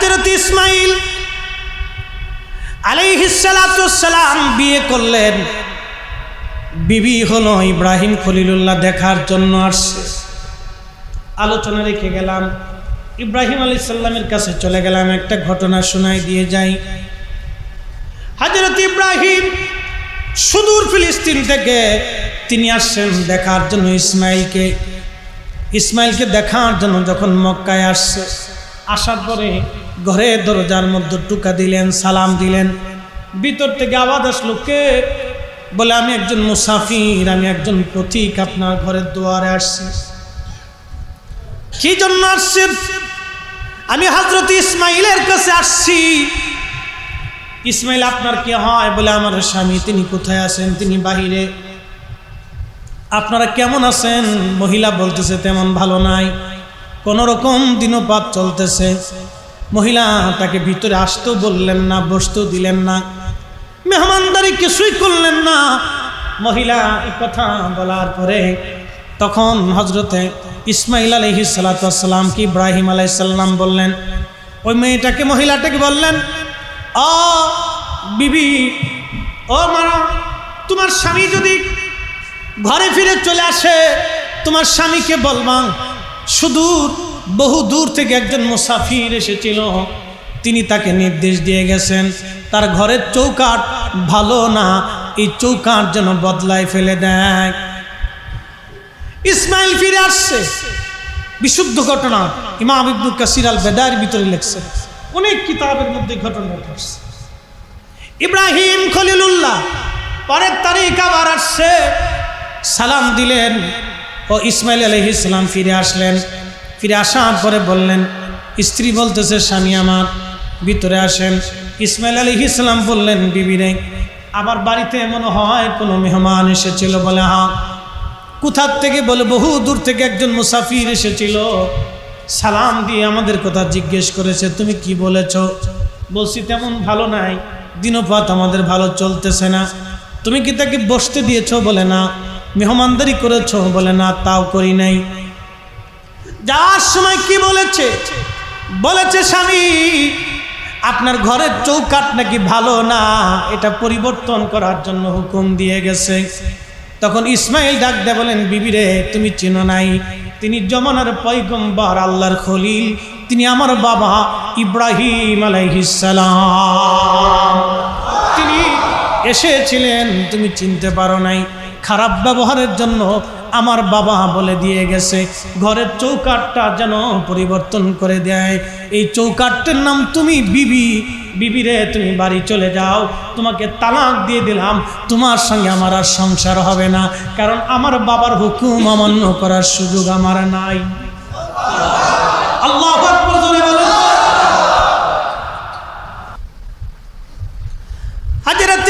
হযরত ইসমাঈল আলাইহিস সালাতু ওয়াস সালাম বিয়ে করলেন। বিবি হলো ইব্রাহিম খলিলুল্লাহ দেখার জন্য আসছে। আলোচনা রেখে গেলাম, ইব্রাহিম আলাইহিস সালামের কাছে চলে গেলাম, একটা ঘটনা শোনাই দিয়ে যাই। হযরত ইব্রাহিম সুদূর ফিলিস্তিন থেকে তিনি আসছেন দেখার জন্য ইসমাইলকে দেখার জন্য। যখন মক্কায় আসছে, আসার পরে ঘরের দরজার মধ্যে টুকা দিলেন, সালাম দিলেন। ভিতর থেকে আওয়াজ আসলো, কে? বলে আমি একজন মুসাফির, আমি একজন পথিক, আপনার ঘরের দুয়ারে আসছি। কি জন্য আসছেন? আমি হযরত ইসমাইলের কাছে আসছি। ইসমাইল আপনার কি হয়? বলে আমার স্বামী। তিনি কোথায় আছেন? তিনি বাহিরে। আপনারা কেমন আছেন? মহিলা বলতেছে তেমন ভালো নাই, কোন রকম দিনপাত চলতেছে। মহিলা তাকে ভিতরে আসতেও বললেন না, বসতেও দিলেন না, মেহমানদারি কিছুই করলেন না। মহিলা এই কথা বলার পরে তখন হযরতে ইসমাইল আলাইহিস সালাতু ওয়াস সালাম কি ইব্রাহিম আলাইহিস সালাম বললেন, ওই মেয়েটাকে, মহিলাটাকে বললেন, ও বিবি, ও মা, তোমার স্বামী যদি ঘরে ফিরে চলে আসে, তোমার স্বামীকে বলবা সুদূর বহু দূর থেকে একজন মুসাফির এসেছিল, তিনি তাকে নির্দেশ দিয়ে গেছেন তার ঘরের চৌকাঠ ভালো না, এই চৌকাঠ যেন বদলায় ফেলে দেয়। ইসমাইল ফিরে আসছে, বিশুদ্ধ ঘটনা। ইমাম ইবনে কাসির আল বেদায়ের ভিতরে লিখছেন, অনেক কিতাবের মধ্যে ঘটনা ঘটছে। ইব্রাহিম খলিলুল্লাহ পরের তারিখ আবার আসছে, সালাম দিলেন ও ইসমাইল আলাইহিস সালাম ফিরে আসলেন। ফিরে আসার পরে বললেন, স্ত্রী বলতেছে, স্বামী আমার ভিতরে আসেন। ইসমাইল আলাইহিস সালাম বললেন, বিবি রে, আবার বাড়িতে মনে হয় কোনো মেহমান এসেছিল। বলে হ্যাঁ। কোথার থেকে? বলে বহু দূর থেকে একজন মুসাফির এসেছিল, সালাম দিয়ে আমাদের কথা জিজ্ঞেস করেছে, তুমি কি বলেছ? বলছি তেমন ভালো নাই, দিনপাত আমাদের ভালো চলতেছে না। তুমি কি তাকে বসতে দিয়েছো? বলে না। মেহমানদারি করেছো? বলে না, তাও করি নাই। যাওয়ার সময় কি বলেছে? বলেছে, স্বামী আপনার ঘরের চৌকাঠ নাকি ভালো না, এটা পরিবর্তন করার জন্য হুকুম দিয়ে গেছে। তখন ইসমাইল ডাক দিয়ে বলেন, বিবি রে, তুমি চিনো নাই, তিনি জমানার পয়গম্বর, আল্লাহর খলিল, তিনি আমার বাবা ইব্রাহিম আলাইহিস সালাম। তিনি এসেছিলেন, তুমি চিনতে পারো নাই। খারাপ ব্যবহারের জন্য আমার বাবা বলে দিয়ে গেছে ঘরের চৌকাঠটা যেন পরিবর্তন করে দেয়। এই চৌকাঠটার নাম তুমি বিবি। বিবি রে, তুমি বাড়ি চলে যাও, তোমাকে তালাক দিয়ে দিলাম, তোমার সঙ্গে আমার আর সংসার হবে না, কারণ আমার বাবার হুকুম অমান্য করার সুযোগ আমার নাই। আল্লাহু আকবার জোরে বলেন। হযরত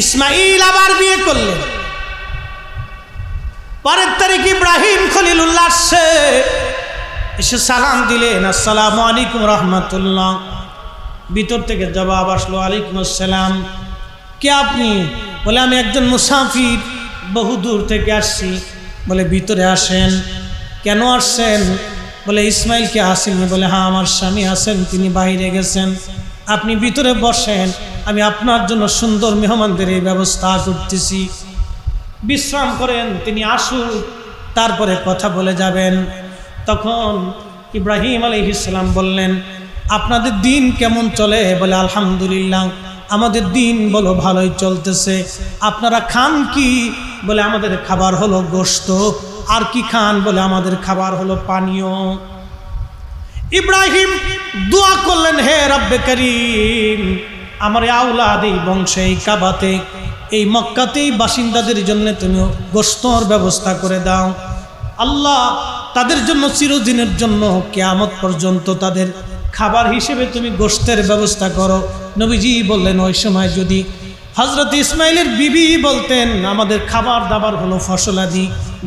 ইসমাঈল আবার বিয়ে করলেন। পরের তারিখ ইব্রাহিম খলিলুল্লাহ আসছে, এসে সালাম দিলেন, আসসালামু আলাইকুম রহমতুল্লাহ। ভিতর থেকে জবাব আসলো, আলাইকুম আসসালাম। কে আপনি? বলে আমি একজন মুসাফির, বহু দূর থেকে আসছি। বলে ভিতরে আসেন। কেন আসছেন? বলে ইসমাইলকে আসেননি। বলে হ্যাঁ, আমার স্বামী আছেন, তিনি বাইরে গেছেন, আপনি ভিতরে বসেন, আমি আপনার জন্য সুন্দর মেহমানদের এই ব্যবস্থা করতেছি, বিশ্রাম করেন, তিনি আসুন, তারপরে কথা বলে যাবেন। তখন ইব্রাহিম আলাইহিস সালাম বললেন, আপনাদের দিন কেমন চলে? বলে আলহামদুলিল্লাহ, আমাদের দিন বলো ভালোই চলতেছে। আপনারা খান কি? বলে আমাদের খাবার হলো গোশত। আর কি খান? বলে আমাদের খাবার হলো পানীয়। ইব্রাহিম দোয়া করলেন, হে রব্বে করিম, আমার আওলাদ, এই বংশে, এই কাবাতে, এই মক্কাতেই বাসিন্দাদের জন্য তুমি গোশতর ব্যবস্থা করে দাও। আল্লাহ, তাদের জন্য চিরদিনের জন্য কিয়ামত পর্যন্ত তাদের খাবার হিসেবে তুমি গোশতের ব্যবস্থা করো। নবীজি বললেন, ওই সময় যদি হযরত ইসমাইলের বিবি বলতেন আমাদের খাবার দাবার হলো ফসলাদি,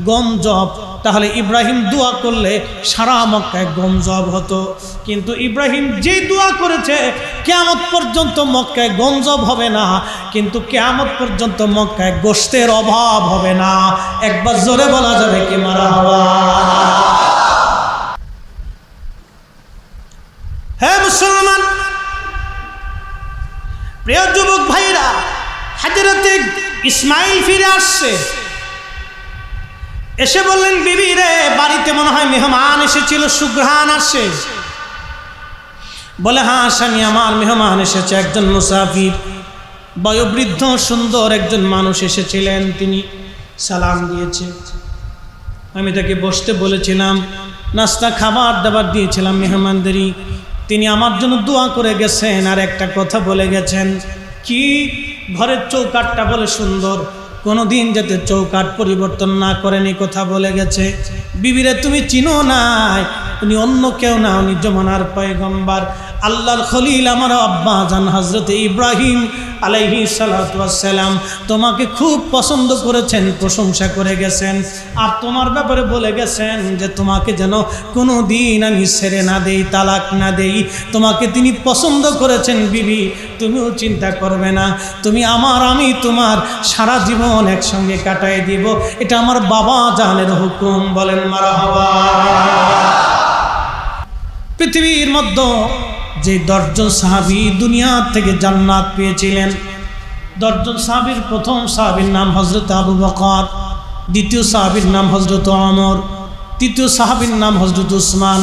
গম জব, তাহলে ইব্রাহিম দোয়া করলে সারা মক্কায় গম জব হতো। কিন্তু ইব্রাহিম যেই দোয়া করেছে, কিয়ামত পর্যন্ত মক্কায় গম জব হবে না, কিন্তু কিয়ামত পর্যন্ত মক্কায় গোশতের অভাব হবে না। একবার জোরে বলা যাবে কি মারহাবা? হ্যাঁ মুসলমান, প্রিয় যুবক ভাইরা, হযরতে ইসমাইল ফিরে আসছে, এসে বললেন, বিবি রে, বাড়িতে মনে হয় মেহমান এসেছিল, সুঘ্রাণ আসে। বলে, হ্যাঁ স্বামী, আমার মেহমান এসেছে, একজন মুসাফির, বয়োবৃদ্ধ সুন্দর একজন মানুষ এসেছিলেন, তিনি সালাম দিয়েছে। আমি তাকে বসতে বলেছিলাম, নাস্তা খাবার দাবার দিয়েছিলাম মেহমানদেরই, তিনি আমার জন্য দোয়া করে গেছেন, আর একটা কথা বলে গেছেন। কি? ঘরের চৌকাঠটা বলে সুন্দর, কোনোদিন যাতে চৌকাঠ পরিবর্তন না করেন, এই কথা বলে গেছে। বিবিরে, তুমি চিনো নাই, উনি অন্য কেউ না, উনি জমানার পয়গম্বর, আল্লাহর খলিল, আমার আব্বা জান হযরতে ইব্রাহিম আলাইহিস সালাতু ওয়াস সালাম তোমাকে খুব পছন্দ করেছেন, প্রশংসা করে গেছেন, আর তোমার ব্যাপারে বলে গেছেন যে তোমাকে যেন কোনো দিন আমি ছেড়ে না দেই, তালাক না দেই, তোমাকে তিনি পছন্দ করেছেন। বিবি, তুমিও চিন্তা করবে না, তুমি আমার, আমি তোমার সারা জীবন একসঙ্গে কাটাই দিব, এটা আমার বাবা জানের হুকুম। বলেন মারহাবা। পৃথিবীর মধ্যে যে 10 জন সাহাবী দুনিয়া থেকে জান্নাত পেয়েছিলেন, 10 জন সাহাবীর প্রথম সাহাবীর নাম হযরত আবু বকর, দ্বিতীয় সাহাবীর নাম হযরত ওমর, তৃতীয় সাহাবীর নাম হযরত উসমান,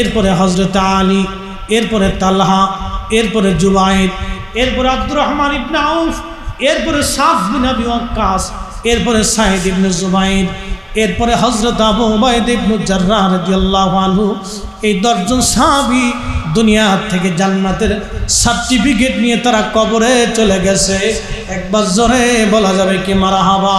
এরপরে হযরত আলী, এরপরে তালহা, এরপরে জুবাইর, এরপরে আব্দুর রহমান ইবনে আউফ, এরপরে সাদ বিন আবি ওয়াক্কাস, এরপরে সাঈদ ইবনে জুবাইর, এরপরে হযরত আবু উবাইদা ইবনে জাররাহ রাদিয়াল্লাহু আনহু। এই 10 জন সাহাবী দুনিয়া থেকে জান্নাতের সার্টিফিকেট নিয়ে তারা কবরে চলে গেছে। একবার জোরে বলা যাবে কি মারহাবা।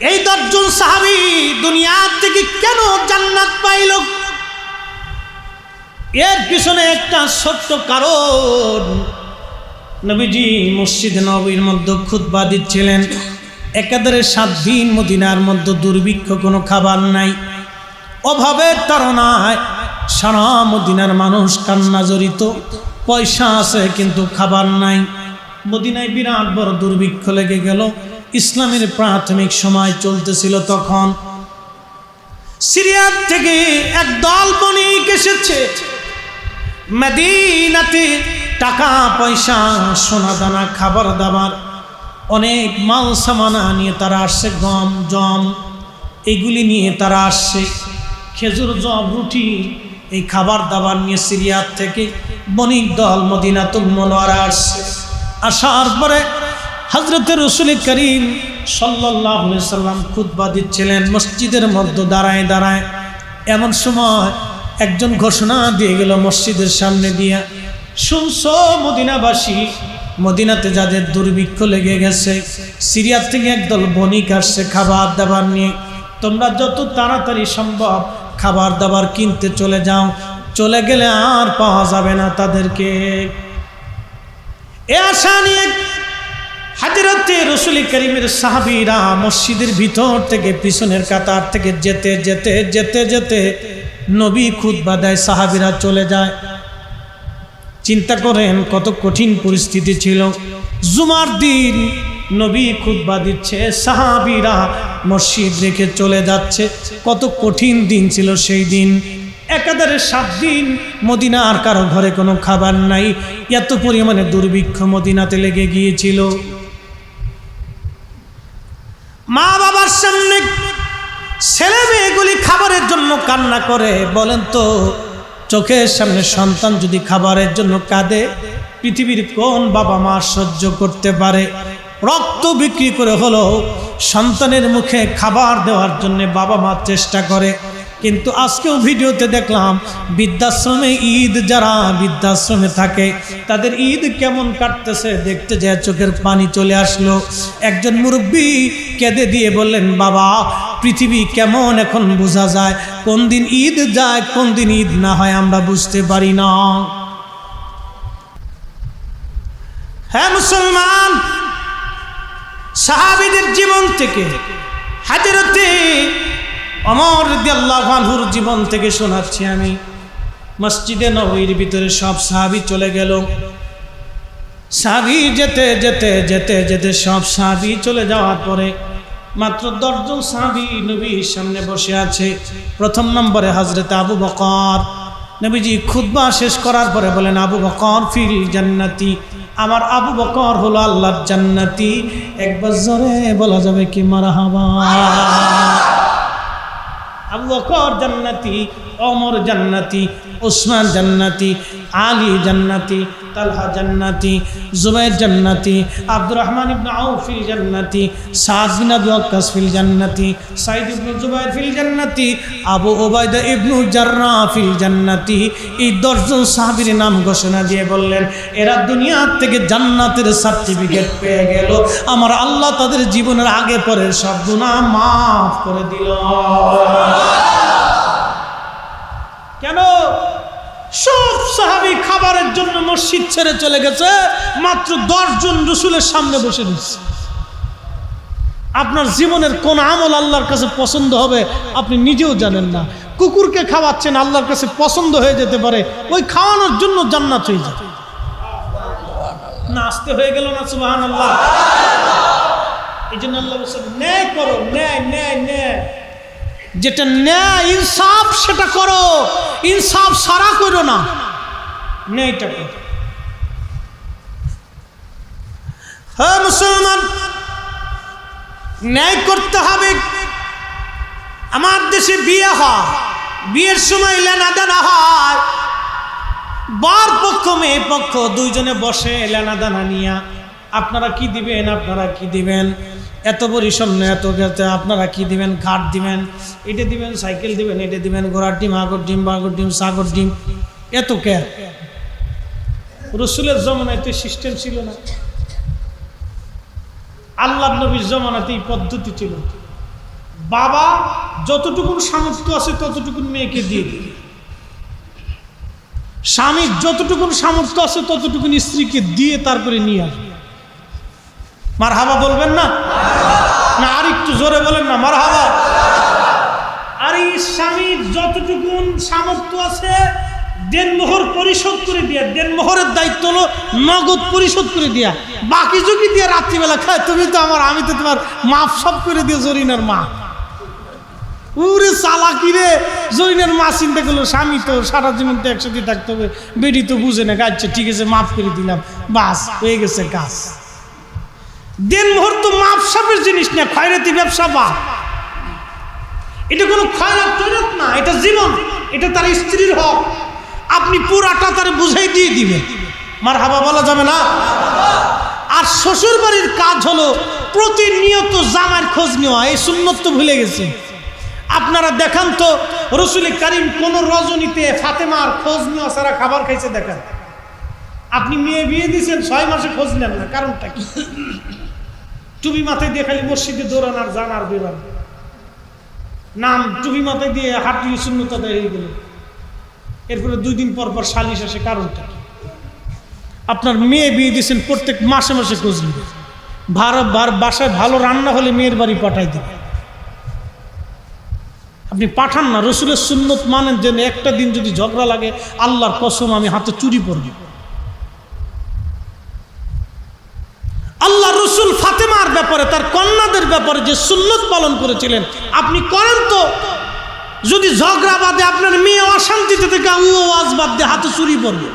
এই 10 জন সাহাবী দুনিয়া থেকে কেন জান্নাত পাইল? এর পিছনে একটা ছোট্ট কারণ। নবীজি মসজিদে নববীর মধ্যে খুতবা দিচ্ছিলেন, একাধারে 7 দিন মদিনার মধ্যে দুর্ভিক্ষ, কোনো খাবার নাই, অভাবের তাড়নায় সারা মদিনার মানুষ কান্না জড়িত, পয়সা আছে কিন্তু খাবার নাই। মদিনায় বিরাট বড় দুর্ভিক্ষ লেগে গেল। ইসলামের প্রাথমিক সময় চলতেছিল তখন। সিরিয়া থেকে এক দল বণিক এসেছে মদিনাতে, টাকা পয়সা, সোনা দানা, খাবার দাবার, অনেক মাল সামানা নিয়ে তারা আসছে, গম জম এইগুলি নিয়ে তারা আসছে, খেজুর জব রুটি, এই খাবার দাবার নিয়ে সিরিয়া থেকে বণিক দল মদিনাতুল মুনাওয়ারা আসছে। আসার পরে হযরতে রাসূল করিম সাল্লাল্লাহু আলাইহি সাল্লাম খুতবা দিচ্ছিলেন মসজিদের মধ্যে দাঁড়ায় দাঁড়ায়। এমন সময় একজন ঘোষণা দিয়ে গেল মসজিদের সামনে দিয়া, শুনছো মদিনাবাসী, মদিনাতে যাদের দুর্ভিক্ষ লেগে গেছে, সিরিয়া থেকে একদল বণিক আসছে খাবার দাবার নিয়ে, তোমরা যত তাড়াতাড়ি সম্ভব খাবার দাবার কিনতে চলে যাও, চলে গেলে আর পাওয়া যাবে না তাদেরকে। এ আশা নিয়ে হযরতে রাসূল করিমের সাহাবীরা মসজিদের ভিতর থেকে পিছনের কাতার থেকে যেতে যেতে যেতে যেতে নবী খুতবা দেয়, সাহাবীরা চলে যায়। চিন্তা করেন কত কঠিন পরিস্থিতি ছিল। জুমার দিন নবী খুতবা দিচ্ছে, সাহাবীরা মসজিদ রেখে চলে যাচ্ছে। কত কঠিন দিন ছিল সেই দিন। একাধারে 7 দিন মদিনার কারো ঘরে কোনো খাবার নাই, এত পরিমাণে দুর্ভিক্ষ মদিনাতে লেগে গিয়েছিল। মা বাবার সামনে ছেলে মেয়েগুলি খাবারের জন্য কান্না করে। বলেন তো, চোখের সামনে সন্তান যদি খাবারের জন্য কাঁদে, পৃথিবীর কোন বাবা মা সহ্য করতে পারে? রক্ত বিক্রি করে হলো সন্তানের মুখে খাবার দেওয়ার জন্য বাবা মা চেষ্টা করে। কিন্তু আজকেও ভিডিওতে দেখলাম বৃদ্ধাশ্রমে ঈদ, যারা বৃদ্ধাশ্রমে থাকে তাদের ঈদ কেমন কাটতেছে দেখতে যায় চোখের পানি চলে আসলো। একজন মুরব্বী কেঁদে দিয়ে বললেন, বাবা, পৃথিবী কেমন এখন বোঝা যায়, কোন দিন ঈদ যায় কোন দিন ঈদ না হয় আমরা বুঝতে পারি না। হ্যাঁ মুসলমান, সাহাবীদের জীবন থেকে, হযরতে ওমর রাদিয়াল্লাহু আনহুর জীবন থেকে শোনাচ্ছি আমি। মসজিদে নববীর ভিতরে সব সাহাবী চলে গেল। সাহাবী যেতে যেতে যেতে যেতে সব সাহাবী চলে যাওয়ার পরে মাত্র 10 জন সাহাবী নবীর সামনে বসে আছে। প্রথম নম্বরে হযরত আবু বকর। নবীজি খুতবা শেষ করার পরে বলেন, আবু বকর ফিল জান্নাতি, আমার আবু বকর হলো আল্লাহর জান্নাতি। একবার জোরে বলা যাবে কি মারহাবা? আবু বকর জান্নাতি, ওমর জান্নাতি, উসমান জান্নাতি, আলী জান্নাতি, তালহা জান্নাতি, জুবাইর জান্নাতি, আব্দুর রহমান ইবনে আউফ ফিল জান্নাতি, সাদ বিন আবি ওয়াক্কাস ফিল জান্নাতি, সাইদ ইবনে জুবাইর ফিল জান্নাতি, আবু উবাইদা ইবনে জাররাহ ফিল জান্নাতি। এই 10 জন সাহাবীর নাম ঘোষণা দিয়ে বললেন, এরা দুনিয়া থেকে জান্নাতের সার্টিফিকেট পেয়ে গেল, আমার আল্লাহ তাদের জীবনের আগে পরে সব গুনাহ মাফ করে দিল। কেন? সব সাহাবী খাবারের জন্য মসজিদ ছেড়ে চলে গেছে, মাত্র 10 জন রাসূলের সামনে বসে রয়েছে। আপনার জীবনের কোন আমল আল্লাহর কাছে পছন্দ হবে আপনি নিজেও জানেন না। কুকুরকে খাওয়াচ্ছেন, আল্লাহর কাছে পছন্দ হয়ে যেতে পারে, ওই খাওয়ানোর জন্য জান্নাত হয়ে যাবে। না আসতে হয়ে গেল না? সুবহানাল্লাহ। এই জন্য আল্লাহ বলেছেন, ন্যায় করো, ন্যায় ন্যায় ন্যায়, যেটা ন্যায় ইনসাফ সেটা করো, ইনসাফ সারা করো না, ন্যায়টা করো। হ্যাঁ মুসলমান, ন্যায় করতে হবে। আমার দেশে বিয়ে হয়, বিয়ের সময় লেনাদেনা হয়, বর পক্ষ মেয়ে পক্ষ দুইজনে বসে লেনাদেনা নিয়া, আপনারা কি দিবেন, আপনারা কি দিবেন, এত পরিসন্ন এত গেছে, আপনারা কি দিবেন, খাট দিবেন, এটা দিবেন, সাইকেল দিবেন, এটা দিবেন, ঘোড়ার ডিম, আগর ডিম, বাগর ডিম, সাগর ডিম, এত কে? রসুলের জমানায় তো সিস্টেম ছিল না, আল্লাহর নবীর জমানাতে এই পদ্ধতি ছিল। বাবা যতটুকু সামর্থ্য আছে ততটুকু মেয়েকে দিয়ে দিবে, স্বামীর যতটুকু সামর্থ্য আছে ততটুকু স্ত্রীকে দিয়ে তারপরে নিয়ে আসবে। মারহাবা বলবেন না? না আর একটু জোরে বলেন না, মারহাবা। আর এই স্বামীর যতটুকু সামর্থ্য আছে দেনমোহর পরিশোধ করে দিয়া, দেনমোহরের দায়িত্ব হলো নগদ পরিশোধ করে দিয়া, বাকি ঝুঁকি দিয়ে রাত্রিবেলা খায়, তুমি তো আমার, আমি তো তোমার মাপ সব করে দিয়ে জরিনার মা। উরে চালাকি রে, জরিনার মা চিন্তা করলো স্বামী তো সারা জীবন তো একসাথে থাকতে হবে, বেডি তো বুঝে না, আচ্ছা ঠিক আছে মাফ করে দিলাম, বাস হয়ে গেছে কাজ। দেনমোহর তো মাপ সাপের জিনিস না, খয়রাতি ব্যবসা বা এটা কোনো খয়রাত টয়রাত না, এটা জীবন, এটা তার স্ত্রীর হক, আপনি পুরাটা তার বুঝাই দিয়ে দিবেন। মারহাবা বলা যাবে না? আর শ্বশুর বাড়ির কাজ হলো প্রতিনিয়ত জামাইয়ের খোঁজ নেওয়া, এই সুন্নত তো ভুলে গেছে। আপনারা দেখান তো রসুল কারীম কোন রজনীতে ফাতেমার খোঁজ নেওয়া ছাড়া খাবার খাইছে দেখান। আপনি মেয়ে বিয়ে দিয়েছেন 6 মাসে খোঁজ নেন না, কারণটা কি? টুপি মাথায় দিয়ে খালি মসজিদে দৌড়ান আর যান আর বেরান, নাম টুপি মাথায় দিয়ে হাঁটিয়ে শূন্যতা হয়ে গেল, এরপরে 2 দিন পর পর সালিশ আসে, কারণটা কি? আপনার মেয়ে বিয়ে দিয়েছেন, প্রত্যেক মাসে মাসে খোঁজ নেবে, বাসায় ভালো রান্না হলে মেয়ের বাড়ি পাঠাই দেবে, আপনি পাঠান না। রসুলের সুন্নত মানেন যে একটা দিন যদি ঝগড়া লাগে আল্লাহর কসম আমি হাতে চুরি পড়ব। আল্লাহ রসুল ফাতেমার ব্যাপারে, তার কন্যাদের ব্যাপারে যে সুন্নত পালন করেছিলেন আপনি করেন তো। যদি ঝগড়া বাদে আপনার মেয়ে অশান্তিতে থেকে ওয়াজ বাদ দিয়ে হাতে চুরি পড়বে,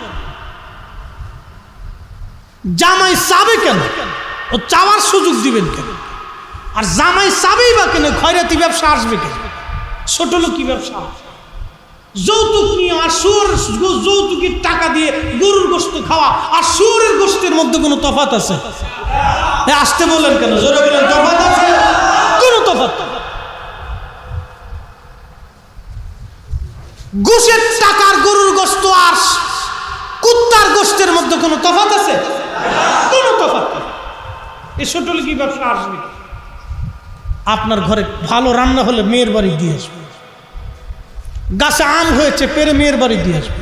জামাই চাবে কেন? ও চাওয়ার সুযোগ দিবেন কেন? আর জামাই চাবেই বা কেন? খয়রাতি ব্যবসা আসবে কেন? ছোট লোকি ব্যবসা, যৌতুক নিয়ে, আর যৌতুকের টাকা দিয়ে গরুর গোশত খাওয়া আর শুয়োরের গোশতের মধ্যে কোনো তফাৎ আছে? আসতে বলেন কেন? জোরে বলেন, তফাৎ আছে? কোনো তফাৎ। ঘুষের টাকার গরুর গোশত আর কুত্তার গোশতের মধ্যে কোনো তফাৎ আছে? কোনো তফাৎ নেই। এই ছোট লোকি ব্যবসা আসবে। আপনার ঘরে ভালো রান্না হলে মেয়ের বাড়ি দিয়ে আসবে, গাছে আম হয়েছে পেরে মেয়ের বাড়ি দিয়ে আসবে,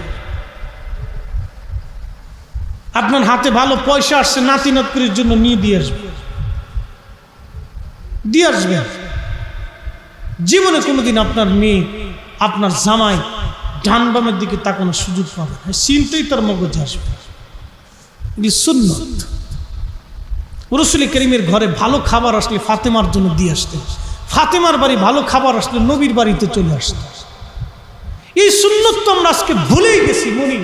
আপনার হাতে ভালো পয়সা আসছে নাতি নাতকুরির জন্য নিয়ে দিয়ে আসবে, দিয়ে আসবে। জীবনে কোনোদিন আপনার মেয়ে, আপনার জামাই ডান বামের দিকে তাকানোর সুযোগ পাবে না, চিন্তাই তার মগজে আসবে। এটি সুন্নত। রসুল করিমের ঘরে ভালো খাবার আসলে ফাতেমার জন্য দিয়ে আসতেন, ফাতেমার বাড়ি ভালো খাবার আসলে নবীর বাড়িতে চলে আসতেন। এই সুন্নত তো আমরা আজকে ভুলেই গেছি মনি।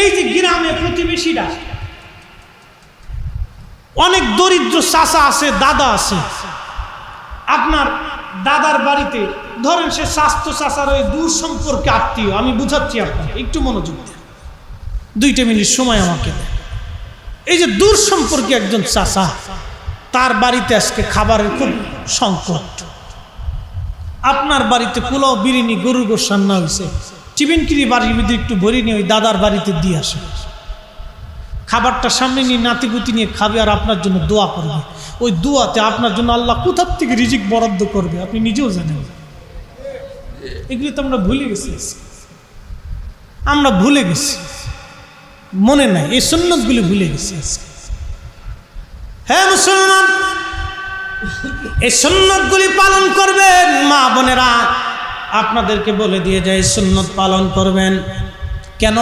এই যে গ্রামে প্রতিবেশীরা অনেক দরিদ্র চাচা আছে, দাদা আছে, আপনার দাদার বাড়িতে ধরেন সে স্বাস্থ্য চাচার ওই দূর সম্পর্কে আত্মীয়, আমি বুঝাচ্ছি আপনাকে, একটু মনোযোগ দেন, 2 মিনিট সময় আমাকে দেন। এই যে দূর সম্পর্কে একজন চাচা, তার বাড়িতে আজকে খাবারের খুব সংকট, আপনার বাড়িতে পোলাও বিরিয়ানি গরুর গোশত রান্না হয়েছে, চিবিনকিরি বাড়ির মধ্যে একটু ভরি নিয়ে ওই দাদার বাড়িতে দিয়ে আসে, খাবারটা সামনে নিয়ে নাতিগুতি নিয়ে খাবে আর আপনার জন্য দোয়া করবে। ওই দোয়াতে আপনার জন্য আল্লাহ কোথার থেকে রিজিক বরাদ্দ করবে আপনি নিজেও জানেন। এগুলি তো আমরা ভুলে গেছি, আমরা ভুলে গেছি, মনে নাই, এই সুন্নতগুলি ভুলে গেছি। হ্যাঁ মুসলমান, এই সুন্নতগুলি পালন করবেন। মা বোনেরা, আপনাদেরকে বলে দিয়ে যায় সুন্নত পালন করবেন। কেন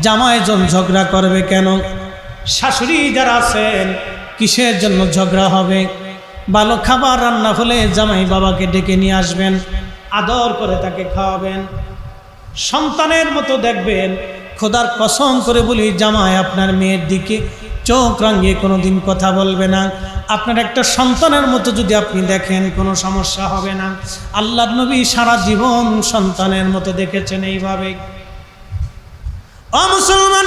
জামাইজন ঝগড়া করবে? কেন শাশুড়ি যারা আছেন কিসের জন্য ঝগড়া হবে? ভালো খাবার রান্না হলে জামাই বাবাকে ডেকে নিয়ে আসবেন, আদর করে তাকে খাওয়াবেন, সন্তানের মতো দেখবেন। খোদার কসম করে বলি, জামাই আপনার মেয়ের দিকে চোখ রাঙিয়ে কোনোদিন কথা বলবে না। আপনার একটা সন্তানের মতো যদি আপনি দেখেন, কোনো সমস্যা হবে না। আল্লাহর নবী সারা জীবন সন্তানের মতো দেখেছেন এইভাবে। ও মুসলমান,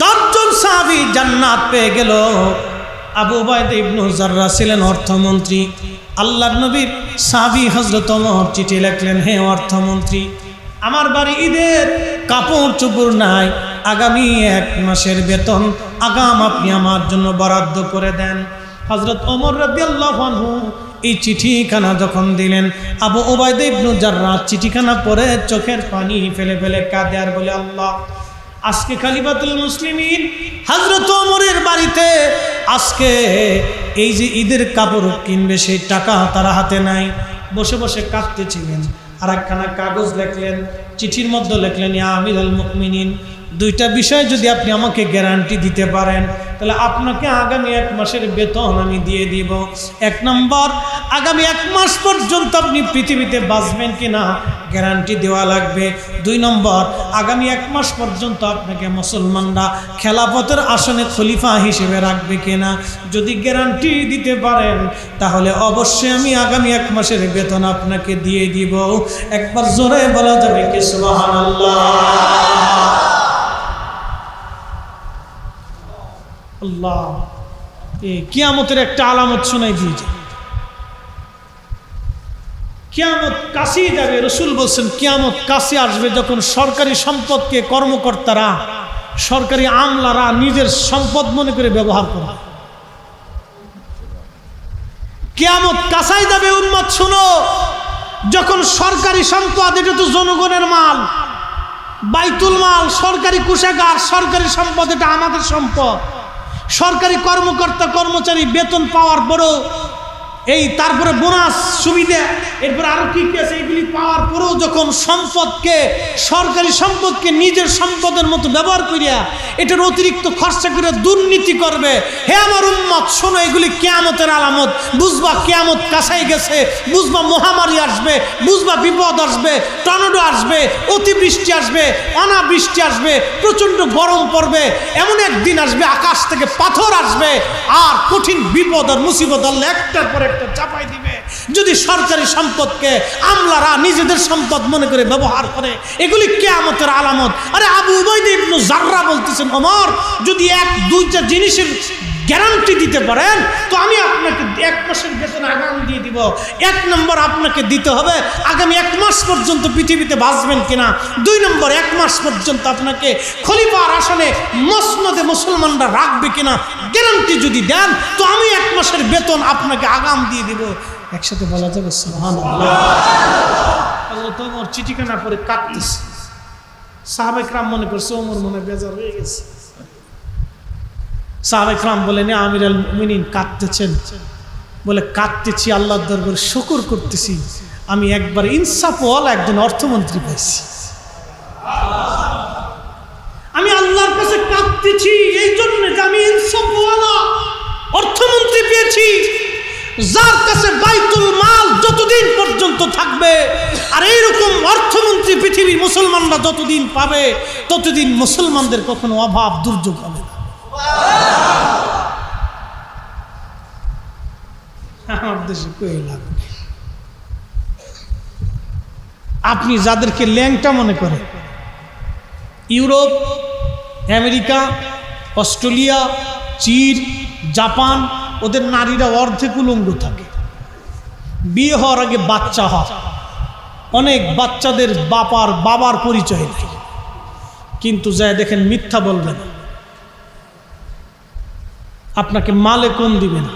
10 জন সাহাবী জান্নাত পেয়ে গেল। আবু উবাইদা ইবনে জাররা ছিলেন অর্থমন্ত্রী। আল্লাহর নবীর সাহাবী হযরত ওমর চিঠি লিখলেন, হে অর্থমন্ত্রী, আমার বাড়ি ঈদের কাপড় চোপড় নাই, আগামী 1 মাসের বেতন আগাম আপনি আমার জন্য বরাদ্দ করে দেন। হযরত ওমর রাদিয়াল্লাহু আনহু এই চিঠিখানা যখন দিলেন, আবু উবাইদা ইবনে জাররা চিঠিখানা পড়ে চোখের পানি ফেলে ফেলে কাঁদে আর বলে, আল্লাহ, আজকে খলিফাতুল মুসলিমিন হযরত ওমরের বাড়িতে আজকে এই যে ঈদের কাপড় কিনবে সেই টাকা তারা হাতে নাই। বসে বসে কাঁদতেছিলেন। আর একখানা কাগজ লিখলেন, চিঠির মধ্যে লিখলেন, ইয়া আমিরুল মুমিনিন, 2টা বিষয় যদি আপনি আমাকে গ্যারান্টি দিতে পারেন তাহলে আপনাকে আগামী 1 মাসের বেতন আমি দিয়ে দিব। 1 নম্বর, আগামী 1 মাস পর্যন্ত আপনি পৃথিবীতে বাঁচবেন কিনা গ্যারান্টি দেওয়া লাগবে। 2 নম্বর, আগামী 1 মাস পর্যন্ত আপনাকে মুসলমানরা খেলাফতের আসনে খলিফা হিসেবে রাখবে কিনা। যদি গ্যারান্টি দিতে পারেন তাহলে অবশ্যই আমি আগামী 1 মাসের বেতন আপনাকে দিয়ে দিব। একবার জোরে বলা যাবে কি সুবহানাল্লাহ? আল্লাহ, কিয়ামতের একটা আলামত শোনাই দিয়েছে। কিয়ামত কাছেই যাবে। রসুল বলছেন কিয়ামত কাছে আসবে যখন সরকারি সম্পদকে কর্মকর্তারা, সরকারি আমলারা নিজের সম্পদ মনে করে ব্যবহার করবে। কিয়ামত কাছেই যাবে উম্মত, শুনো, যখন সরকারি সম্পদ, এটা তো জনগণের মাল, বাইতুল মাল, সরকারি কোষাগার, সরকারি সম্পদ, এটা আমাদের সম্পদ। সরকারি কর্মকর্তা কর্মচারী বেতন পাওয়ার পরেও এই তারপরে বোনাস সুবিধা, এরপর আরো কি কি আছে, এগুলি পাওয়ার পরেও যখন সম্পদকে, সরকারি সম্পদকে নিজের সম্পদের মতো ব্যবহার করিয়া এটার অতিরিক্ত খরচা করে দুর্নীতি করবে, হে আমার উম্মত শোনো, এগুলি কিয়ামতের আলামত। বুঝবা কিয়ামত কাছাই গেছে, বুঝবা মহামারী আসবে, বুঝবা বিপদ আসবে, টর্নেডো আসবে, অতিবৃষ্টি আসবে, অনাবৃষ্টি আসবে, প্রচণ্ড গরম পড়বে, এমন একদিন আসবে আকাশ থেকে পাথর আসবে আর কঠিন বিপদ আর মুসিবত আল্লাহ একটার পর একটা চাপাই দিবে। যদি সরকারি সম্পদকে আমলারা নিজেদের সম্পদ মনে করে ব্যবহার করে, এগুলি কিয়ামতের আলামত। আরে আবু উবাইদা ইবনে জাররা বলতেছেন, ওমর, যদি 1-2টা জিনিসের গ্যারান্টি দিতে পারেন তো আমি আপনাকে 1 মাসের বেতন আগাম দিয়ে দিব। 1 নম্বর, আপনাকে দিতে হবে আগামী 1 মাস পর্যন্ত পৃথিবীতে বাঁচবেন কিনা। 2 নম্বর, 1 মাস পর্যন্ত আপনাকে খলিফার আসনে মসনদে মুসলমানরা রাখবে কিনা। গ্যারান্টি যদি দেন তো আমি 1 মাসের বেতন আপনাকে আগাম দিয়ে দিব। একসাথে বলা যাবে সুবহানাল্লাহ। আল্লাহ তো ওমর চিঠিখানা পরে কাঁদতেছে। সাহাবায়ে কেরাম মনে করছে ওমর মনে বেজার হয়ে গেছে। সাহাবায়ে কেরাম বলেন, আমিরুল মুমিনিন কাঁদতেছেন? বলে, কাঁদতেছি আল্লাহর দরবারে শুকর করতেছি, আমি একবার ইনসাফওয়ালা একজন অর্থমন্ত্রী পাইছি। আমি আল্লাহর কাছে কাঁদতেছি এই জন্য যে আমি ইনসাফ দিয়েছি, যার কাছে বাইতুল মাল যতদিন পর্যন্ত থাকবে আর এইরকম অর্থমন্ত্রী পৃথিবীর মুসলমানরা যতদিন পাবে ততদিন মুসলমানদের কখনো অভাব দুর্যোগ হবে না। আমার দেশে কই লাগবে। আপনি যাদেরকে ল্যাংটা মনে করেন, ইউরোপ, আমেরিকা, অস্ট্রেলিয়া, চীন, জাপান, ওদের নারীরা অর্ধেক উলঙ্গ থাকে, বিয়ে হওয়ার আগে বাচ্চা হয়, অনেক বাচ্চাদের বাবার পরিচয় দেয়, কিন্তু যায় দেখেন মিথ্যা বলবেন, আপনাকে মালে কোন দিবেন,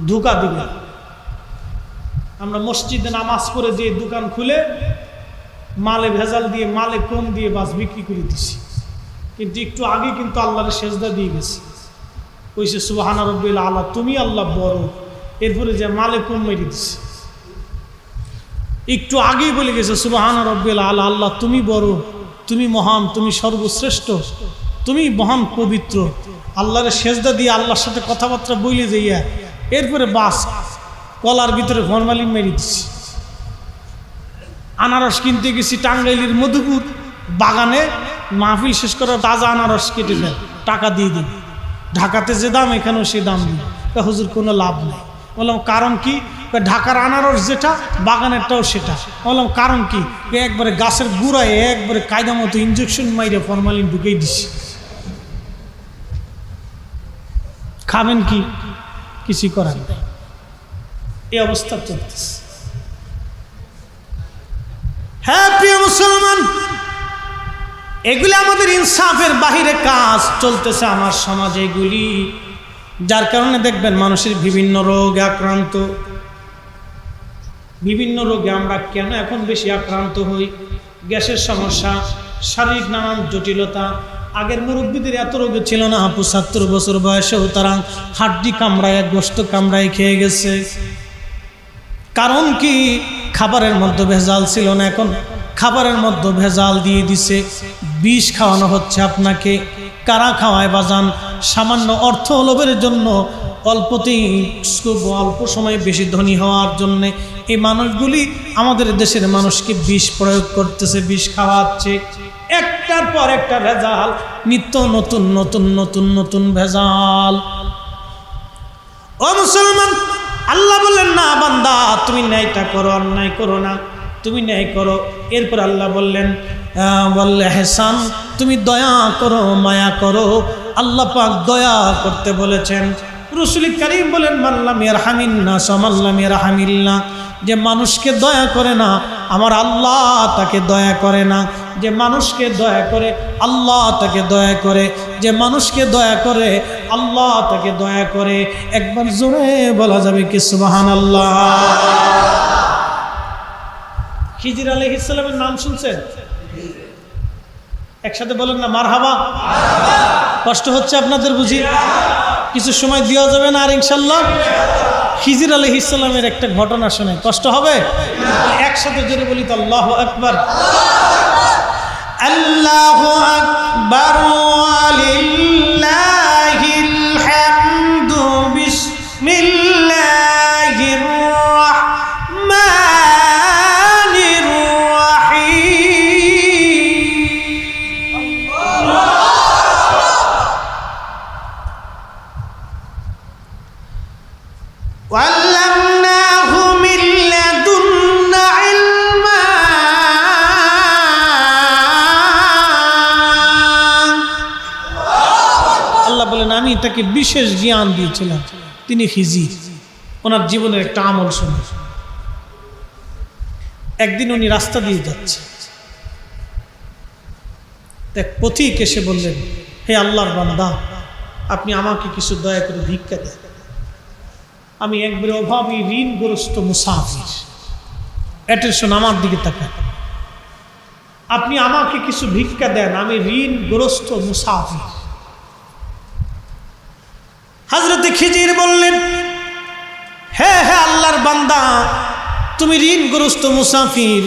ধোঁকা দিবেন। আমরা মসজিদে নামাজ পড়ে যে দোকান খুলে মালে ভেজাল দিয়ে মালে কম দিয়ে বাস বিক্রি করে দিছি, কিন্তু একটু আগে কিন্তু আল্লাহর সেজদা দিয়ে গেছে, কইছে সুবহানা রাব্বিল আলা, তুমি আল্লাহ বড়, এরপরে যে মালে কম মেরে দিছে। একটু আগেই বলে গেছে সুবহানা রাব্বিল আলা, আল্লাহ তুমি বড়, তুমি মহান, তুমি সর্বশ্রেষ্ঠ, তুমি মহান পবিত্র। আল্লাহর সেজদা দিয়ে আল্লাহর সাথে কথাবার্তা বলে যাইয়া এরপরে বাস কলার ভিতরে ফরমালিন মেরে দিছি। আনারস কিনতে গেছি টাঙ্গাইলের মধুপুর বাগানে, মাহফিল শেষ করার তাজা আনারস কেটে দেয়, টাকা দিয়ে দিন, ঢাকাতে যে দাম এখানেও সে দাম দিন। হুজুর কোনো লাভ নেই। বললাম কারণ কি? ঢাকার আনারস যেটা বাগানেরটাও সেটা। বললাম কারণ কি? একবারে গাছের গুঁড়ায় একবারে কায়দা মতো ইঞ্জেকশন মাইরে ফরমালিন ঢুকেই দিছি। খাবেন কি? কিছু করার নেই, এই অবস্থা চলতেছে। হ্যাঁ প্রিয় মুসলমান, এগুলি আমাদের ইনসাফের বাহিরে কাজ চলতেছে আমার সমাজে এগুলি, যার কারণে দেখবেন মানুষের বিভিন্ন রোগে আক্রান্ত। বিভিন্ন রোগে আমরা কেন এখন বেশি আক্রান্ত হই? গ্যাসের সমস্যা, শারীরিক নানান জটিলতা। আগের মুরব্বীদের এত রোগে ছিল না, ৭৫ বছর বয়সেও তারা হাড্ডি কামড়ায় গোশত কামড়ায় খেয়ে গেছে। কারণ কি? খাবারের মধ্যে ভেজাল ছিল না, এখন খাবারের মধ্যে ভেজাল দিয়ে দিছে, বিষ খাওয়ানো হচ্ছে আপনাকে। কারা খাওয়ায় বাজান? সামান্য অর্থ লোভের জন্য, অল্পতেই অল্প সময়ে বেশি ধনী হওয়ার জন্যে এই মানুষগুলি আমাদের দেশের মানুষকে বিষ প্রয়োগ করতেছে, বিষ খাওয়াচ্ছে। একটার পর একটা ভেজাল, নিত্য নতুন নতুন নতুন নতুন ভেজাল। ও মুসলমান, আল্লাহ বললেন না বান্দা তুমি ন্যায়টা করো, অন্যায় করো না, তুমি ন্যায় করো। এরপর আল্লাহ বললেন বললে হেসান, তুমি দয়া করো, মায়া করো। আল্লাহ পাক দয়া করতে বলেছেন। রাসূল কারীম বলেন মাল্লাম ইয়ারহামিন নাস মাল্লাম ইয়ারহামিল্লাহ, যে মানুষকে দয়া করে না আমার আল্লাহ তাকে দয়া করে না। যে মানুষকে দয়া করে আল্লাহ তাকে দয়া করে, যে মানুষকে দয়া করে আল্লাহ তাকে দয়া করে। একবার জোরে বলা যাবে কি সুবহানাল্লাহ? খিজির আলাইহিস সালামের নাম শুনছেন? একসাথে বলেন না মারহাবা। কষ্ট হচ্ছে আপনাদের বুঝি? কিছু সময় দেওয়া যাবে না আর ইনশাল্লাহ? খিজির আলাইহিস সালামের একটা ঘটনা শুনে কষ্ট হবে? একসাথে জোরে বলি তো আল্লাহু আকবার। আল্লাহু আকবার ওয়ালিল্লাহিল হামদু, বিসমিল্লাহির রাহমানির রাহিম। وعلمناه من لدنا علما আল্লাহ বলেন আমি তাকে বিশেষ জ্ঞান দিয়েছিলাম। তিনি খিজির, ওনার জীবনের একটা আমল শুনে। একদিন উনি রাস্তা দিয়ে যাচ্ছে, এক পথিক এসে বললেন হে আল্লাহর বান্দা, আপনি আমাকে কিছু দয়া করে ভিক্ষা দেন, আমি একবারে অভাবী ঋণগ্রস্ত মুসাফির। অ্যাটেনশন, আমার দিকে তাকান। আপনি আমাকে কিছু ভিক্ষা দেন, আমি ঋণগ্রস্ত মুসাফির। হযরত খিজির বললেন হ্যাঁ হ্যাঁ আল্লাহর বান্দা, তুমি ঋণগ্রস্ত মুসাফির,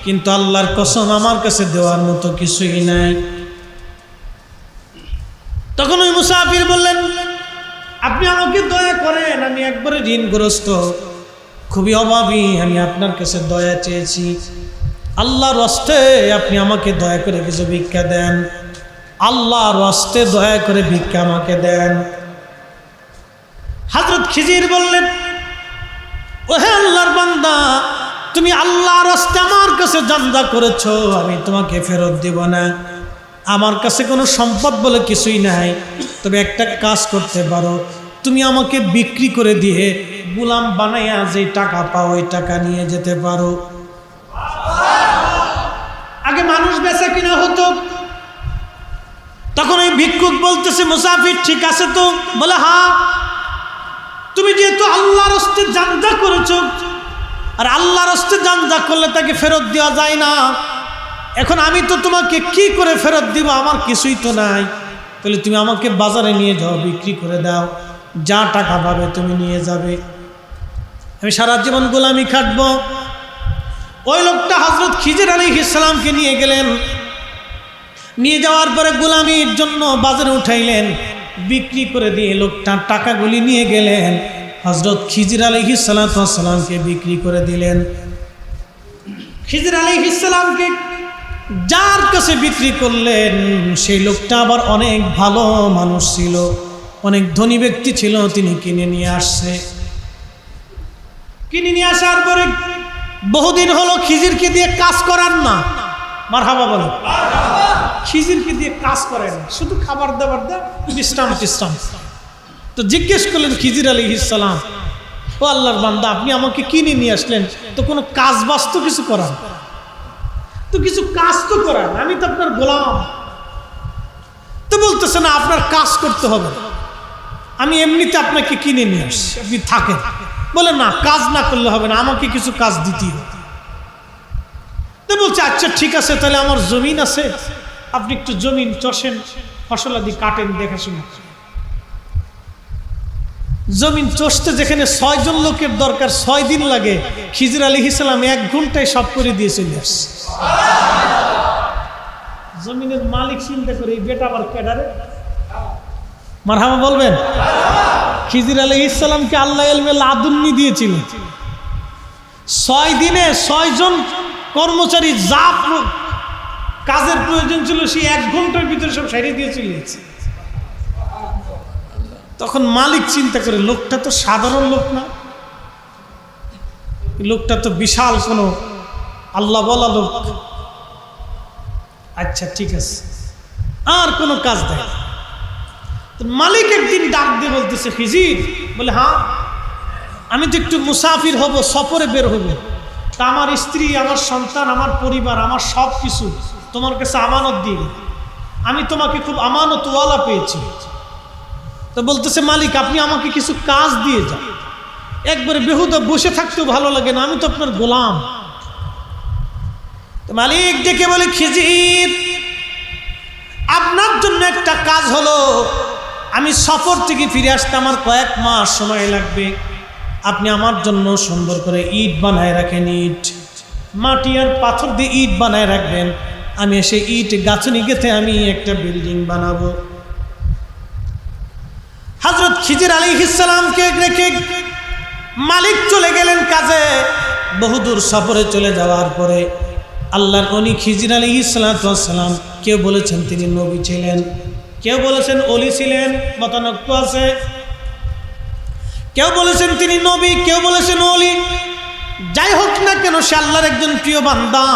কিন্তু আল্লাহর কসম আমার কাছে দেওয়ার মতো কিছুই নাই। তখন ওই মুসাফির বললেন আপনি আমাকে দয়া করেন, আমি একবারে ঋণগ্রস্ত, খুবই অভাবী, আমি আপনার কাছে দয়া চেয়েছি, আল্লাহর হস্তে আপনি আমাকে দয়া করে কিছু ভিক্ষা দেন, আল্লাহর হস্তে দয়া করে ভিক্ষা আমাকে দেন। হযরত খিজির বললেন, ওহে আল্লাহর বান্দা, তুমি আল্লাহর হস্তে আমার কাছে জানদা করেছো, আমি তোমাকে ফেরত দেব না। আমার কাছে কোনো সম্পদ বলে কিছুই নাই, তবে একটা কাজ করতে পারো, তুমি আমাকে বিক্রি করে দিয়ে গোলাম বানাইয়া যে টাকা পাও ওই টাকা নিয়ে যেতে পারো। আগে মানুষ বেচা কিনা হতো, তখন ওই ভিক্ষুক বলতেছে, মুসাফির ঠিক আছে তো? বলে হ্যাঁ। তুমি যেহেতু আল্লাহর হস্তে জানদা করেছো, আর আল্লাহর হস্তে জানদা করলে তাকে ফেরত দেওয়া যায় না, এখন আমি তো তোমাকে কি করে ফেরত দিব, আমার কিছুই তো নাই, তাহলে তুমি আমাকে বাজারে নিয়ে যাও, বিক্রি করে দাও, যা টাকা পাবে তুমি নিয়ে যাবে, আমি সারা জীবন গোলামি খাটবো। ওই লোকটা হযরত খিজির আলাইহিস সালামকে নিয়ে গেলেন, নিয়ে যাওয়ার পরে গোলামির জন্য বাজারে উঠাইলেন, বিক্রি করে দিয়ে লোকটা টাকাগুলি নিয়ে গেলেন, হযরত খিজির আলাইহিস সালামকে বিক্রি করে দিলেন। খিজির আলাইহিস সালামকে যার কাছে বিক্রি করলেন সেই লোকটা আবার অনেক ভালো মানুষ ছিল, অনেক ধনী ব্যক্তি ছিল, তিনি কিনে নিয়ে আসছে। কিনে নিয়ে আসার পরে বহুদিন হলো খিজিরকে দিয়ে কাজ করান না, মারহাবা বলো, খিজিরকে দিয়ে কাজ করেন, শুধু খাবার দাবার দেয়, বিশ্রাম টিশ্রাম। তো জিজ্ঞেস করলেন খিজির আলাইহিস সালাম, ও আল্লাহর বান্দা, আপনি আমাকে কিনে নিয়ে আসলেন, তো কোনো কাজ বাস্তব কিছু করান, তো কিছু কাজ তো করান, আমি তো আপনার গোলাম। তো বলতেছে না, আপনার কাজ করতে হবে, আমি এমনিতে আপনাকে কিনে নিয়ে আসছি, আপনি থাকেন। বলে না, কাজ না করলে হবে না, আমাকে কিছু কাজ দিতেই হবে। তো বলছে আচ্ছা ঠিক আছে, তাহলে আমার জমিন আছে, আপনি একটু জমিন চষেন, ফসলাদি কাটেন, দেখাশোনা। জমিন চষতে যেখানে 6 জন লোকের দরকার, 6 দিন লাগে, খিজির আলাইহিস সালাম 1 ঘন্টায় সব করে দিয়ে চলে আসছে। জমিনের মালিক চিন্তা করে, এই বেটা আবার কেডারে, মারহাবা বলবেন। খিজির আলাইহিস সালামকে আল্লাহ ইলমে লাদুন্নি দিয়েছিল, 6 দিনে 6 জন কর্মচারী যা কাজের প্রয়োজন ছিল সেই 1 ঘন্টার ভিতরে সব সারিয়ে দিয়ে চলে গেছে। তখন মালিক চিন্তা করে, লোকটা তো সাধারণ লোক না, লোকটা তো বিশাল কোনো আল্লাহ বলা লোক। আচ্ছা ঠিক আছে, আর কোনো কাজ দেয়। মালিক একদিন ডাক দিয়ে বলতেছে, খিজির, বলে হ্যাঁ, আমি তো একটু মুসাফির হব, সফরে বের হব, তা আমার স্ত্রী, আমার সন্তান, আমার পরিবার, আমার সব কিছু তোমার কাছে আমানত দিয়ে, আমি তোমাকে খুব আমানতওয়ালা পেয়েছি। তো বলতেছে মালিক, আপনি আমাকে কিছু কাজ দিয়ে যান, একবারে বেহুদা বসে থাকতেও ভালো লাগে না, আমি তো আপনার গোলাম। তো মালিক ডেকে বলে, খিজির, আপনার জন্য একটা কাজ হলো, আমি সফর থেকে ফিরে আসতে আমার কয়েক মাস সময় লাগবে, আপনি আমার জন্য সুন্দর করে ইট বানায় রাখেন, ইট, মাটি আর পাথর দিয়ে ইট বানায় রাখবেন, আমি এসে ইট গাঁথনি গেঁথে আমি একটা বিল্ডিং বানাবো। হযরত খিজির আলাইহিস সালামকে রেখে মালিক চলে গেলেন কাজে। বহুদূর সফরে চলে যাওয়ার পরে আল্লাহর ওলি খিজির আলাইহিস সালাম, কেউ বলেছেন তিনি নবী ছিলেন, কেউ বলেছেন ওলি ছিলেন, মতানক্য আছে, কেউ বলেছেন তিনি নবী, কেউ বলেছেন ওলি, যাই হোক না কেন সে আল্লাহর একজন প্রিয় বান্দা।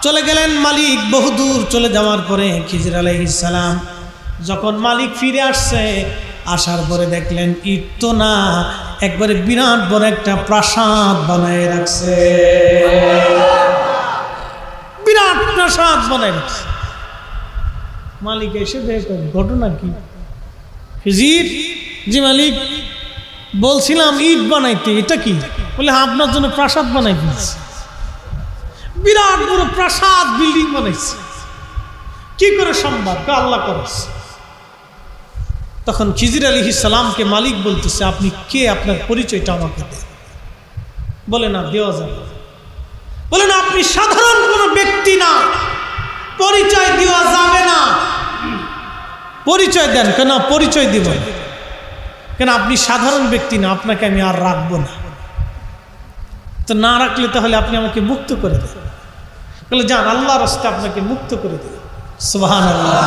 চলে গেলেন মালিক। বহুদূর চলে যাওয়ার পরে খিজির আলাইহিস সালাম যখন মালিক ফিরে আসছে, আসার পরে দেখলেন ইট তো না, একবারে বিরাট বড় একটা প্রাসাদ বানায় রাখছে, বিরাট প্রাসাদ বানায় রাখছে। মালিক এসে দেখো ঘটনা কি। খিজির, জি মালিক, বলছিলাম ইট বানাইতে, এটা কি? বলে হ্যাঁ, আপনার জন্য প্রাসাদ বানাই ফেলছি, বিরাট বড় প্রাসাদ বিল্ডিং বানাইছে। কি করে সম্ভব? আল্লাহ করেছে। তখন খিজির আলাইহিস সালামকে মালিক বলতেছে, আপনি কে, আপনার পরিচয়টা আমাকে দেন। বলে না, দেওয়া যাবে। বলে না, আপনি সাধারণ কোনো ব্যক্তি না, পরিচয় দেওয়া যাবে না। পরিচয় দেন। কেন পরিচয় দিব? কেন আপনি সাধারণ ব্যক্তি না, আপনাকে আমি আর রাখবো না। তো না রাখলে তাহলে আপনি আমাকে মুক্ত করে দেন। বলে যান, আল্লাহর রাস্তায় আপনাকে মুক্ত করে দেন। সুবহানাল্লাহ।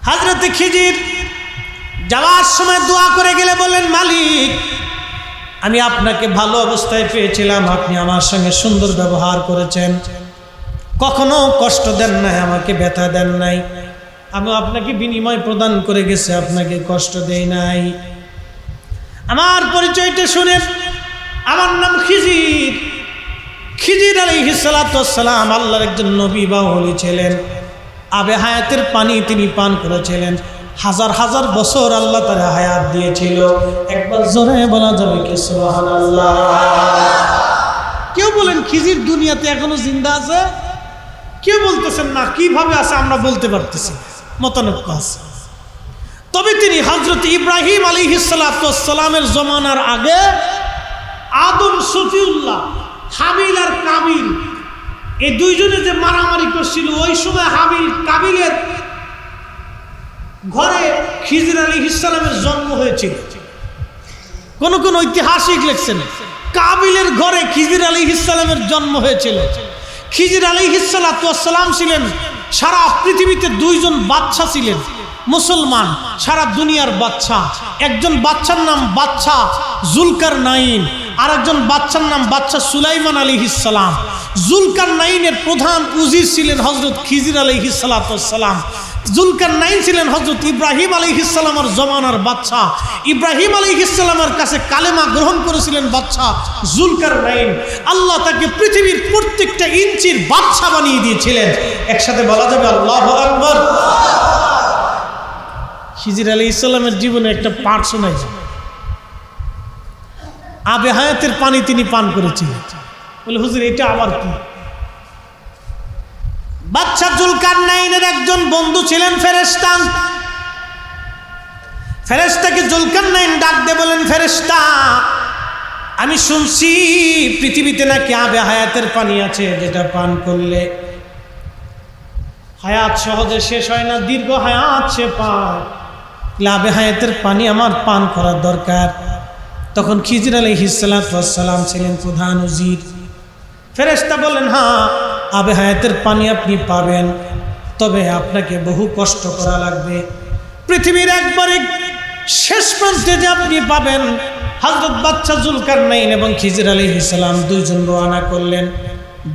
হযরত খিজির যাওয়ার সময় দোয়া করে গেলে বলেন, মালিক আমি আপনাকে ভালো অবস্থায় পেয়েছিলাম, আপনি আমার সঙ্গে সুন্দর ব্যবহার করেছেন, কখনো কষ্ট দেন নাই, আমাকে ব্যথা দেন নাই, আমি আপনাকে বিনিময় প্রদান করে গেছি, আপনাকে কষ্ট দেই নাই। আমার পরিচয়টা শুনে, আমার নাম খিজির। খিজির আলাইহিস সালাতু ওয়াস সালাম আল্লাহর একজন নবী বা ওলি ছিলেন। আবে হায়াতের পানি তিনি পান করেছিলেন। হাজার হাজার বছর আল্লাহ তাআলা হায়াত দিয়েছিল। একবার জোরে বলা যাবে কি সুবহানাল্লাহ? কেউ বলেন খিজির দুনিয়াতে এখনো জিন্দা আছে, কেউ বলতেছেন না, কিভাবে আছে আমরা বলতে পারতেছি, মতানৈক্য আছে। তবে তিনি হযরত ইব্রাহিম আলাইহিস সালাতু ওয়াস সালামের জমানার আগে আদম সফিউল্লাহ, হাবিল আর কাবিল, এই দুইজনে যে মারামারি করছিল, ওই সময় হাবিল কাবিলের ঘরে খিজির আলাইহিস সালামের জন্ম হয়েছিল। কোন কোন ঐতিহাসিক লিখছেন কাবিলের ঘরে খিজির আলাইহিস সালামের জন্ম হয়েছিল। খিজির আলাইহিস সালাতু ওয়াস সালাম ছিলেন, সারা পৃথিবীতে দুইজন বাদশা ছিলেন মুসলমান, সারা দুনিয়ার বাদশা। একজন বাদশার নাম বাদশা জুলকারনাইন, আর একজন বাদশার নাম বাদশা সুলাইমান আলাইহিস সালাম। জুলকারনাইনের প্রধান উজির ছিলেন হযরত খিজির আলাইহিস সালাতু ওয়াস সালাম। জুলকারনাইন ছিলেন হযরত ইব্রাহিম আলাইহিস সালামের জমানার বাদশা। ইব্রাহিম আলাইহিস সালামের কাছে কালেমা গ্রহণ করেছিলেন বাদশা জুলকারনাইন। আল্লাহ তাকে পৃথিবীর প্রত্যেকটা ইঞ্চির বাদশা বানিয়ে দিয়েছিলেন। একসাথে বলা যাবে আল্লাহু আকবার। খিজির আলাইহিস সালামের জীবনে একটা পাঠ শোনাই যায়। আবে হায়াতের পানি তিনি পান করেছিলেন। বলে হুজুর এটা আবার কি? বাদশা জুলকারনাইনের একজন বন্ধু ছিলেন ফেরেশতা। ফেরেশতাকে জুলকারনাইন ডাক দিয়ে বলেন, ফেরেশতা আমি শুনছি পৃথিবীতে নাকি আবে হায়াতের পানি আছে, যেটা পান করলে হায়াত সহজে শেষ হয় না, দীর্ঘ হায়াত সে পায়। আবে হায়াতের পানি আমার পান করার দরকার। তখন খিজির আলাইহিস সালাতু ওয়াস সালাম ছিলেন প্রধান উজির। ফেরেশতা বলেন, হ্যাঁ আবে হায়াতের পানি আপনি পাবেন, তবে আপনাকে বহু কষ্ট করা লাগবে। পৃথিবীর একবারে শেষ প্রান্তে যে আপনি পাবেন। হযরত বাদশা জুলকারনাইন এবং খিজির আলাইহিস সালাম দুইজন রওনা করলেন।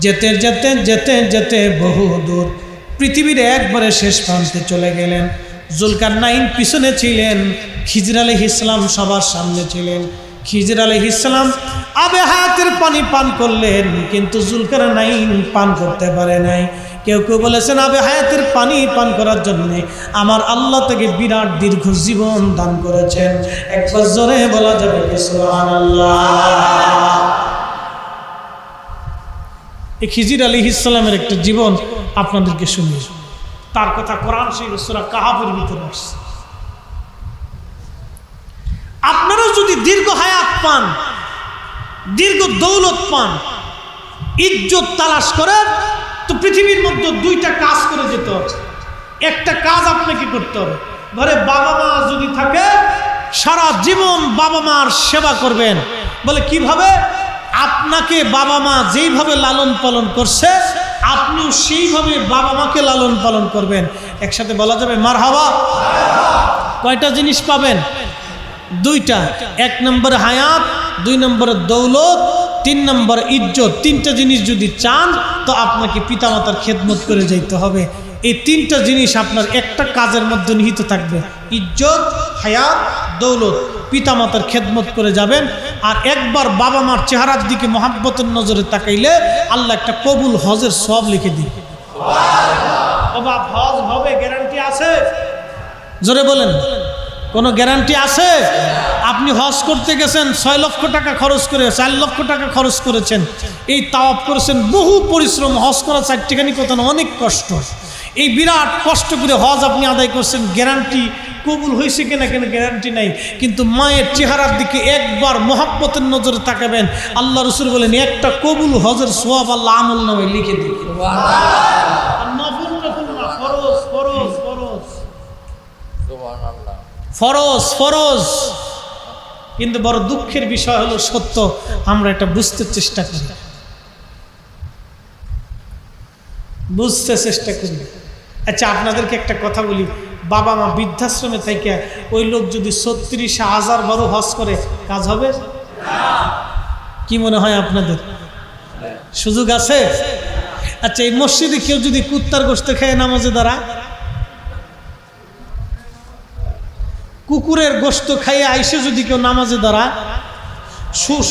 যেতে যেতে যেতে যেতে বহু দূর পৃথিবীর একবারে শেষ প্রান্তে চলে গেলেন। জুলকারনাইন পিছনে ছিলেন, খিজির আলাইহিস সালাম সবার সামনে ছিলেন। খিজির আলাইহিস সালাম আবে হায়াতের পানি পান করলেন, কিন্তু জুলকারনাইন পান করতে পারে নাই। কেউ কেউ বলেছেন আবে হায়াতের পানি পান করার জন্য আমার আল্লাহ তাকে বিরাট দীর্ঘ জীবন দান করেছেন। একবার জোরে বলা যাবে কি সুবহানাল্লাহ? এই খিজির আলাইহিস সালামের একটা জীবন আপনাদেরকে শুনিয়ে, তার কথা কোরআন শরীফ সূরা কাহাফের ভিতরে আসছে। আপনারা যদি দীর্ঘ হায়াত পান, দীর্ঘ দৌলত পান, ইজ্জত তালাশ করেন, তো পৃথিবীর মধ্যে দুইটা কাজ করে যেতে হবে। একটা কাজ আপনাকে করতে হবে, ঘরে বাবা মা যদি থাকে সারা জীবন বাবা মার সেবা করবেন। বলে কিভাবে? আপনাকে বাবা মা যেইভাবে লালন পালন করছে আপনিও সেইভাবে বাবা মাকে লালন পালন করবেন। একসাথে বলা যাবে মারহাবা। কয়টা জিনিস পাবেন? দুইটা। এক নম্বর হায়াত, দুই নম্বরে দৌলত, তিন নম্বর ইজ্জত। তিনটা জিনিস যদি চান তো আপনাকে পিতামাতার খেদমত করে যাইতে হবে। এই তিনটা জিনিস আপনার একটা কাজের মধ্যে নিহিত থাকবে, ইজ্জত, হায়াত, দৌলত। পিতামাতার খেদমত করে যাবেন। আর একবার বাবা মার চেহারার দিকে মহাব্বতের নজরে তাকাইলে আল্লাহ একটা কবুল হজের সওয়াব লিখে দিন। বাবা হজ হবে, গ্যারান্টি আছে? জোরে বলেন, কোনো গ্যারান্টি আছে? আপনি হজ করতে গেছেন, 6 লক্ষ টাকা খরচ করে, 4 লক্ষ টাকা খরচ করেছেন, এই তাওয়াফ করেছেন, বহু পরিশ্রম। হজ করা চারটিখানি কথা না, অনেক কষ্ট। এই বিরাট কষ্ট করে হজ আপনি আদায় করছেন, গ্যারান্টি কবুল হয়েছে কিনা কেন গ্যারান্টি নাই। কিন্তু মায়ের চেহারার দিকে একবার মহাব্বতের নজরে তাকাবেন, আল্লাহ রাসূল বলেন একটা কবুল হজের সওয়াব আল্লাহ আমল নামে লিখে দিবে। সুবহানাল্লাহ। নফল নফল না, ফরজ ফরজ ফরজ। সুবহানাল্লাহ। ফরজ ফরজ। কিন্তু বড় দুঃখের বিষয় হলো সত্য, আমরা এটা বুঝতে চেষ্টা করি, আচ্ছা আপনাদেরকে একটা কথা বলি, বাবা মা বৃদ্ধাশ্রমে থেকে ওই লোক যদি 36,000 বারো হজ করে, কাজ হবে? কি মনে হয় আপনাদের? সুযোগ আছে? আচ্ছা এই মসজিদে কেউ যদি কুত্তার গোশত খেয়ে নামাজে দাঁড়ায়, কুকুরের গোশত খাইয়ে আইসে যদি কেউ নামাজে দাঁড়ায়,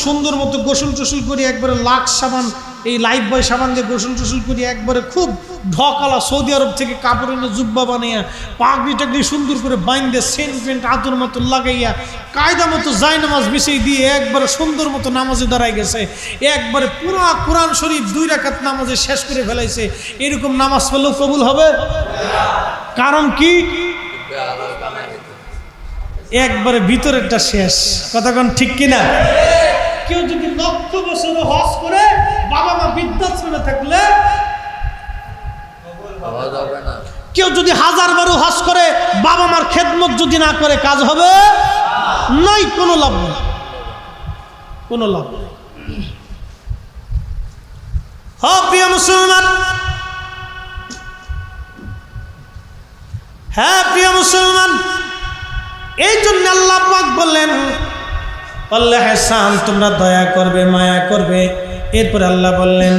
সুন্দর মতো গোসল টোসল করি একবারে লাখ সাবান, এই লাইফ বয় সাবান দিয়ে গোসল টোসল করি একবারে খুব ঢকালা সৌদি আরব থেকে কাপড় এনে জুব্বা বানাইয়া পাগড়ি টাগড়ি সুন্দর করে বাইন্দে সেন্ট পেন্ট আতর মতো লাগাইয়া কায়দা মতো যায় নামাজ মিশিয়ে দিয়ে একবারে সুন্দর মতো নামাজে দাঁড়ায় গেছে, একবারে পুরো কোরআন শরীফ 2 রাকাত নামাজে শেষ করে ফেলাইছে, এরকম নামাজ পড়লেও কবুল হবে? কারণ কি? একবারে ভিতরেরটা শেষ। কতক্ষণ ঠিক কিনা? কেউ যদি লক্ষ বছর হজ করে বাবা মা বৃদ্ধাশ্রমে থাকলে, কেউ যদি 1000 বারো হজ করে বাবা মার খেদমত যদি না করে, কাজ হবে? নাই, কোনো লাভ নেই, কোনো লাভ নেই। হ্যাঁ প্রিয় মুসলমান, হ্যাঁ প্রিয় মুসলমান, এই জন্য আল্লাহ পাক বললেন আল্লাহ হাসান, তোমরা দয়া করবে, মায়া করবে। এরপর আল্লাহ বললেন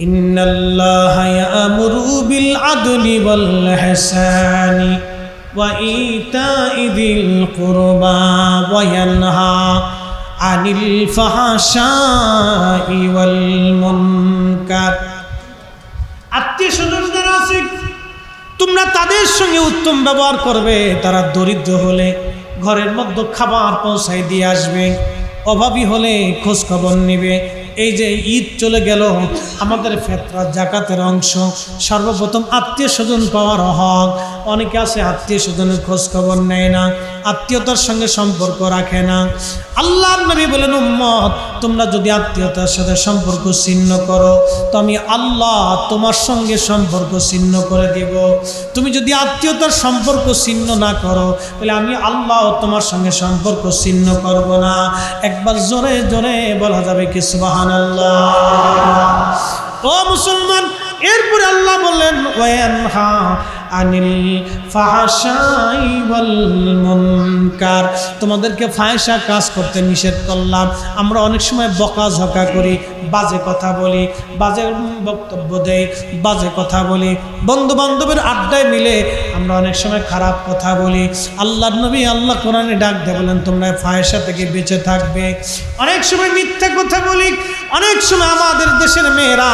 ইন্নাল্লাহা ইয়া'মুরু বিল আদলি ওয়াল ইহসানি ওয়া ইতা'i যিল কুরবা ওয়া ইয়ানহা আনিল ফাহশাই ওয়াল মুনকার। আত্মীয়-স্বজন যারা আছে তোমরা তাদের সঙ্গে উত্তম ব্যবহার করবে। তারা দরিদ্র হলে ঘরের মধ্যে খাবার পৌঁছাই দিয়ে আসবে, অভাবী হলে খোঁজ খবর নেবে। এই যে ঈদ চলে গেল, আমাদের ফিতরা জাকাতের অংশ, সর্বপ্রথম আত্মীয় স্বজন পাওয়ার হক। অনেকে আছে আত্মীয় স্বজনের খোঁজ খবর নেয় না, আত্মীয়তার সঙ্গে সম্পর্ক রাখে না। আল্লাহর নবী বলেন উম্মত, তোমরা যদি আত্মীয়তার সাথে সম্পর্ক ছিন্ন করো তো আমি আল্লাহ তোমার সঙ্গে সম্পর্ক ছিন্ন করে দিব। তুমি যদি আত্মীয়তার সম্পর্ক ছিন্ন না করো তাহলে আমি আল্লাহ তোমার সঙ্গে সম্পর্ক ছিন্ন করব না। একবার জোরে জোরে বলা যাবে কি সুবহানাল্লাহ? ও মুসলমান, এরপরে আল্লাহ বললেন ওয়ানহা আনিল ফাহশাই ওয়াল মুনকার, তোমাদেরকে ফাহিশা কাজ করতে নিষেধ করলাম। আমরা অনেক সময় বকাঝকা করি, বাজে কথা বলি, বাজে বক্তব্য দেই, বাজে কথা বলি, বন্ধু বান্ধবের আড্ডায় মিলে আমরা অনেক সময় খারাপ কথা বলি। আল্লাহর নবী আল্লাহ কোরআনে ডাক দিয়ে বলেন তোমরা ফাহিশা থেকে বেঁচে থাকবে। অনেক সময় মিথ্যা কথা বলি, অনেক সময় আমাদের দেশের মেয়েরা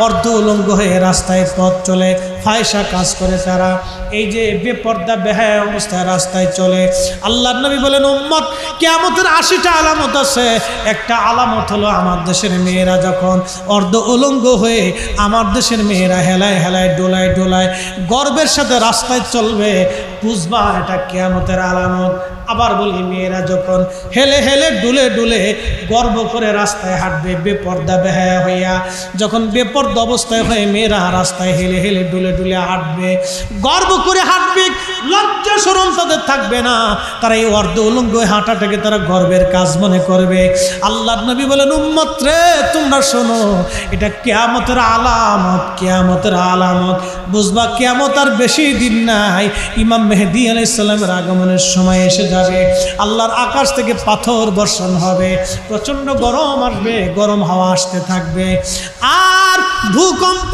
অর্ধ উলঙ্গ হয়ে রাস্তায় পথ চলে, ফাহিশা কাজ করে তারা। এই যে বেপর্দা বেহায়া অবস্থায় রাস্তায় চলে। আল্লাহর নবী বলেন উম্মত, কিয়ামতের 80টা আলামত আছে। একটা আলামত হলো আমার দেশের মেয়েরা যখন অর্ধ উলঙ্গ হয়ে, আমার দেশের মেয়েরা হেলায় হেলায় ডোলায় ডোলায় গর্বের সাথে রাস্তায় চলবে, বুঝবা এটা কিয়ামতের আলামত। আবার বলি, মেয়েরা যখন হেলে হেলে ডুলে ডুলে গর্ব করে রাস্তায় হাঁটবে বেপর্দা বেহায়া হইয়া, যখন বেপর্দা অবস্থায় হয়ে মেয়েরা রাস্তায় হেলে হেলে ডুলে ডুলে হাঁটবে, গর্ব করে হাঁটবে, লজ্জা শরম তাদের থাকবে না। তারা এই অর্ধ উলঙ্গ হাঁটাটাকে তারা গর্বের কাজ মনে করবে। আল্লাহর নবী বলেন উম্মত রে, তোমরা শোনো, এটা কিয়ামতের আলামত, কিয়ামতের আলামত। বুঝবা কিয়ামত আর বেশি দিন নাই। ইমাম মেহেদী আলাইহিস সালামের আগমনের সময় এসে যাবে। আল্লাহর আকাশ থেকে পাথর বর্ষণ হবে, প্রচন্ড গরম আসবে, গরম হাওয়া আসতে থাকবে, আর ভূকম্প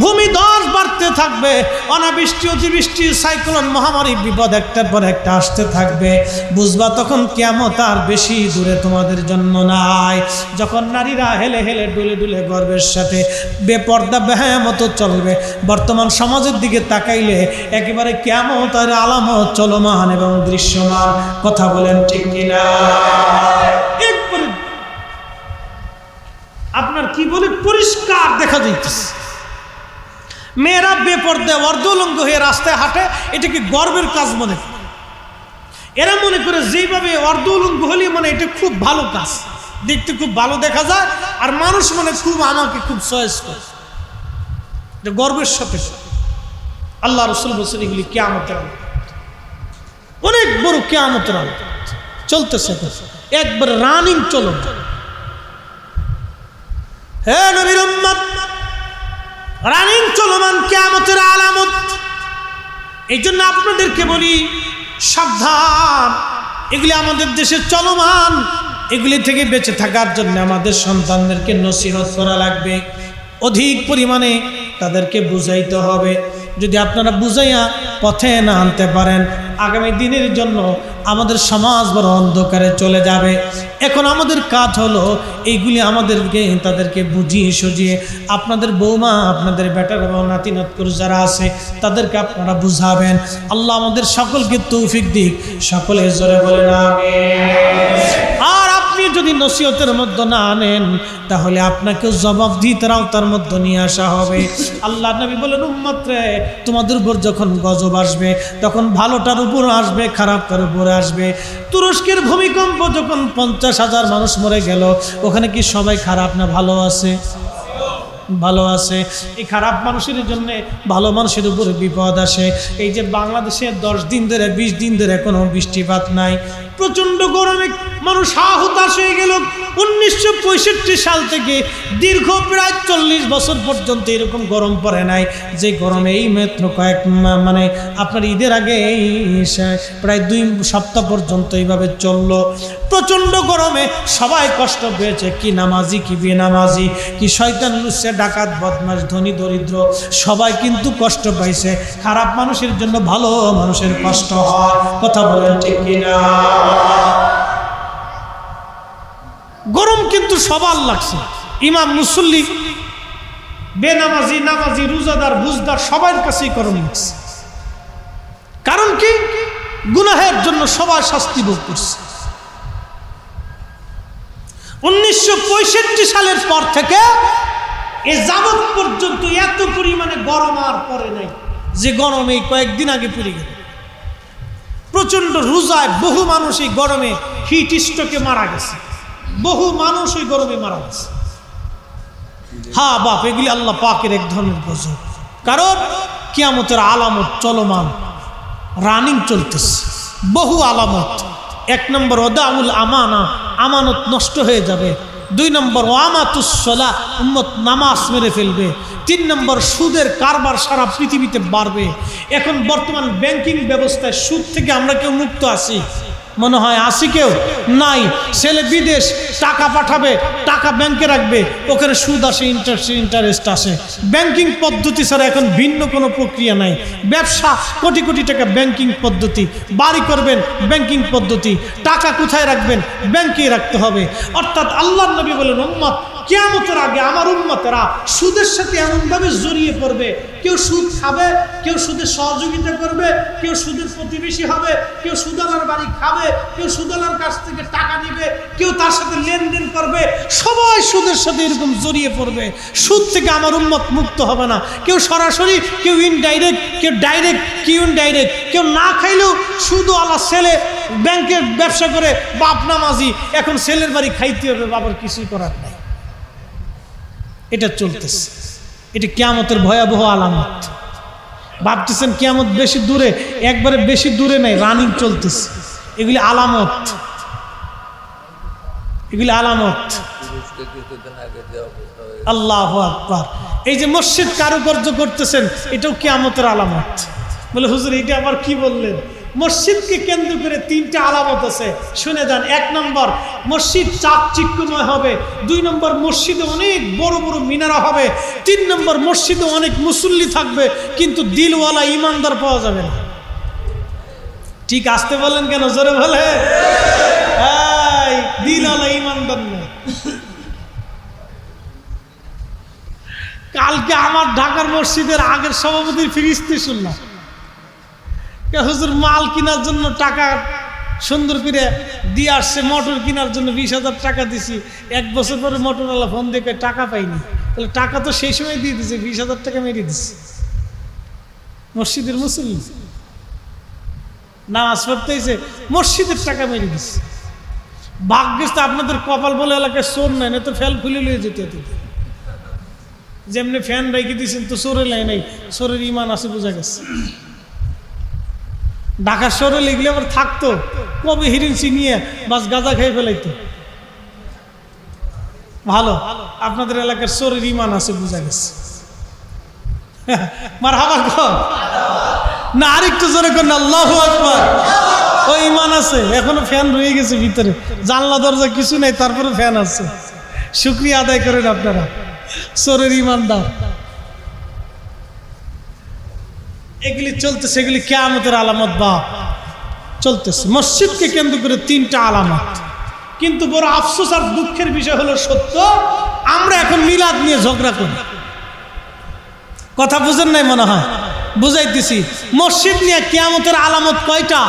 ভূমিধস বাড়তে থাকবে, অনাবৃষ্টি অতিবৃষ্টি সাইক্লোন মহামারী বিপদ একটার পর একটা আসতে থাকবে। বুঝবা তখন কিয়ামত আর বেশি দূরে তোমাদের জন্য নাই। যখন নারীরা হেলে হেলে ডুলে ডুলে গর্বের সাথে বেপর্দা বেহায়া মতো চলবে, বর্তমান সমাজের দিকে তাকাইলে একেবারে কিয়ামতের আলামত চলমান এবং দৃশ্যমান। কথা বলেন ঠিক কিনা? একবারে আপনার কি বলে পরিষ্কার দেখা যাইতেছে, মেয়েরা বেপর্দা অর্ধউলঙ্গ হয়ে রাস্তায় হাঁটে, এটা কি গর্বের কাজ মনে করে? এরা মনে করে যেইভাবে অর্ধউলঙ্গ হলে মানে এটা খুব ভালো কাজ, দেখতে খুব ভালো দেখা যায়, আর মানুষ মানে খুব আমাকে খুব চয়েস করে, এটা গর্বের সাথে। আল্লাহ রাসূল বলেছেন এগুলি কিয়ামতের আলামত। অনেক বড় কিয়ামতের আলামত চলতেছে, একবার রানিং চলো। হে নবীর উম্মত, রানিং চলমান কিয়ামতের আলামত। এই জন্য আপনাদেরকে বলি সাবধান, এগুলি আমাদের দেশে চলমান, এগুলি থেকে বেঁচে থাকার জন্য আমাদের সন্তানদেরকে নসিহত করা লাগবে, অধিক পরিমাণে তাদেরকে বুঝাইতে হবে। যদি আপনারা বুঝাইয়া পথে না আনতে পারেন, আগামী দিনের জন্য আমাদের সমাজ বড় অন্ধকারে চলে যাবে। এখন আমাদের কাজ হলো এইগুলি আমাদেরকে তাদেরকে বুঝিয়ে সুঝিয়ে, আপনাদের বৌমা, আপনাদের বেটার বউ, নাতি নাতকুর যারা আছে তাদেরকে আপনারা বুঝাবেন। আল্লাহ আমাদের সকলকে তৌফিক দিক, সকলে জোরে বলেন আমিন। আর আপনি যদি নসিহতের মধ্যে না আনেন, তাহলে আপনাকেও জবাবদিহিতার আওতার মধ্যে নিয়ে আসা হবে। আল্লাহ নবী বলেন, উম্মত রে, তোমাদের উপর যখন গজব আসবে তখন ভালোটার উপর আসবে, খারাপটার উপরে আসবে। তুরস্কের ভূমিকম্প যখন 50,000 মানুষ মরে গেল, ওখানে কি সবাই খারাপ না ভালো আছে? ভালো আছে। এই খারাপ মানুষের জন্য ভালো মানুষের উপরে বিপদ আসে। এই যে বাংলাদেশে 10 দিন ধরে 20 দিন ধরে কোনো বৃষ্টিপাত নাই, প্রচণ্ড গরমে মানুষ হতাশ হয়ে গেল। 1965 সাল থেকে দীর্ঘ প্রায় 40 বছর পর্যন্ত এরকম গরম পড়ে নাই, যে গরমে এই মাত্র কয়েক মানে আপনার ঈদের আগে প্রায় 2 সপ্তাহ পর্যন্ত এইভাবে চললো। প্রচণ্ড গরমে সবাই কষ্ট পেয়েছে, কি নামাজি কি বেনামাজি, কি শয়তান লুচ্চে ডাকাত বদমাশ ধনী দরিদ্র সবাই কিন্তু কষ্ট পাইছে। খারাপ মানুষের জন্য ভালো মানুষের কষ্ট হয়, কথা বলেন ঠিক কিনা? গরম কিন্তু সবার লাগছে, ইমাম মুসল্লি বেনামাজি নামাজি রোজাদার বুজদার সবার কাছেই গরম লাগছে। কারণ কি? গুনাহের জন্য সবাই শাস্তি ভোগ করছে। 1965 সালের পর থেকে এ যাবৎ পর্যন্ত এত পরিমাণে গরম আর পড়ে নাই, যে গরমে কয়েকদিন আগে পড়ে গেল। প্রচন্ড রোজায় বহু মানুষ এই গরমে হিট স্ট্রোকে মারা গেছে, বহু মানুষ ওই গরমে মারা গেছে। হ্যাঁ বাপ, এগুলি আল্লাহ পাকের এক ধরনের গজব। কারণ কিয়ামতের আলামত চলমান, রানিং চলতেছে, বহু আলামত। 1 নম্বর ওদাউল আমানা, আমানত নষ্ট হয়ে যাবে। 2 নম্বর ওয়ামাতুস সালাহ, উম্মত নামাজ মেরে ফেলবে। 3 নম্বর সুদের কারবার সারা পৃথিবীতে বাড়বে। এখন বর্তমান ব্যাংকিং ব্যবস্থায় সুদ থেকে আমরা কেউ মুক্ত আছি? মনে হয় আসি কেউ নাই। ছেলে বিদেশ টাকা পাঠাবে, টাকা ব্যাংকে রাখবে, ওখানে সুদ আসে, ইন্টারেস্ট আসে। ব্যাংকিং পদ্ধতি ছাড়া এখন ভিন্ন কোনো প্রক্রিয়া নাই। ব্যবসা কোটি কোটি টাকা ব্যাংকিং পদ্ধতি, বাড়ি করবেন ব্যাংকিং পদ্ধতি, টাকা কোথায় রাখবেন? ব্যাংকেই রাখতে হবে। অর্থাৎ আল্লাহর নবী বলেন, উম্মত কিয়ামতের আগে আমার উম্মতেরা সুদের সাথে এমনভাবে জড়িয়ে পড়বে, কেউ সুদ খাবে, কেউ সুদের সহযোগিতা করবে, কেউ সুদের প্রতিবেশী হবে, কেউ সুদালার বাড়ি খাবে, কেউ সুদালার কাছ থেকে টাকা নিবে, কেউ তার সাথে লেনদেন করবে, সবাই সুদের সাথে এরকম জড়িয়ে পড়বে। সুদ থেকে আমার উম্মত মুক্ত হবে না। কেউ সরাসরি, কেউ ইনডাইরেক্ট, কেউ ডাইরেক্ট, কেউ ইনডাইরেক্ট। কেউ না খাইলেও সুদওয়ালা ছেলে ব্যাংকের ব্যবসা করে, বাপ নামাজি, এখন ছেলের বাড়ি খাইতে হবে, বাবার কিছুই করার নাই। এটা চলতেছে, এটা কিয়ামতের ভয়াবহ আলামত। ভাবতেছেন কিয়ামত বেশি দূরে? একবারে বেশি দূরে নাই, রানিং চলতেছে। এগুলি আলামত, এগুলি আলামত। আল্লাহু আকবার। এই যে মসজিদ কারুকার্য করতেছেন, এটাও কিয়ামতের আলামত। বলে হুজুর এটা আবার কি বললেন? মসজিদকে কেন্দ্র করে 3টা আলামত আছে, শুনে যান। 1 নম্বর, মসজিদ চাকচিক্যময় হবে। 2 নম্বর, মসজিদে অনেক বড় বড় মিনারা হবে। 3 নম্বর, মসজিদে অনেক মুসল্লি থাকবে, কিন্তু দিলওয়ালা ইমানদার পাওয়া যাবে না। ঠিক আসতে বলেন কেন? জোরে বলে, দিলওয়ালা ইমানদার নেই। কালকে আমার ঢাকার মসজিদের আগের সভাপতির ফিরিস্তি শুনলাম, হুজুর মাল কেনার জন্য টাকা সুন্দর করে দিয়ে আসছে, মোটর কেনার জন্য 20,000 টাকা দিছি। 1 বছর পরে মোটরওয়ালা ফোন দেখে টাকা পাইনি। তাহলে টাকা তো সেই সময় দিয়ে দিছে, 20,000 টাকা মেরে দিচ্ছে। মসজিদের মুসল্লি নামাজ পড়তে এসে মসজিদের টাকা মেরে দিচ্ছে। ভাগ্যিস তো আপনাদের কপাল বলে এলাকায় চোর নাই, না তো ফেল খুলে লিয়ে যেতে হতো। যেমনি ফ্যান রেখে দিয়েছেন তো চোরে লাই নাই, চোরের ইমান আছে বোঝা গেছে। ঢাকা শহরে লিখলে আবার থাকতো, কবে হিরিঞ্চি নিয়ে বাস গাঁজা খেয়ে ফেলাইতো। ভালো, আপনাদের এলাকার শরীর ইমান আছে, বোঝা গেছে। মারহাবা কর না, আরেকটু জোরে কর না, আল্লাহু আকবার। ও ইমান আছে, এখনো ফ্যান রয়ে গেছে ভিতরে, জানলা দরজা কিছু নেই, তারপরে ফ্যান আছে। শুকরিয়া আদায় করেন আপনারা, শরীর ইমানদার। এগুলি চলতেছে, এগুলি কিয়ামতের আলামত বা চলতেছে। মসজিদকে কেন্দ্র করে 3টা আলামত। কিন্তু বড় আফসোস আর দুঃখের বিষয় হলো, সত্য আমরা এখন মিলাদ নিয়ে ঝগড়া করি। কথা বুঝেন নাই মনে হয়, বুঝাইতেছি। মসজিদ নিয়ে কিয়ামতের আলামত কয়টা?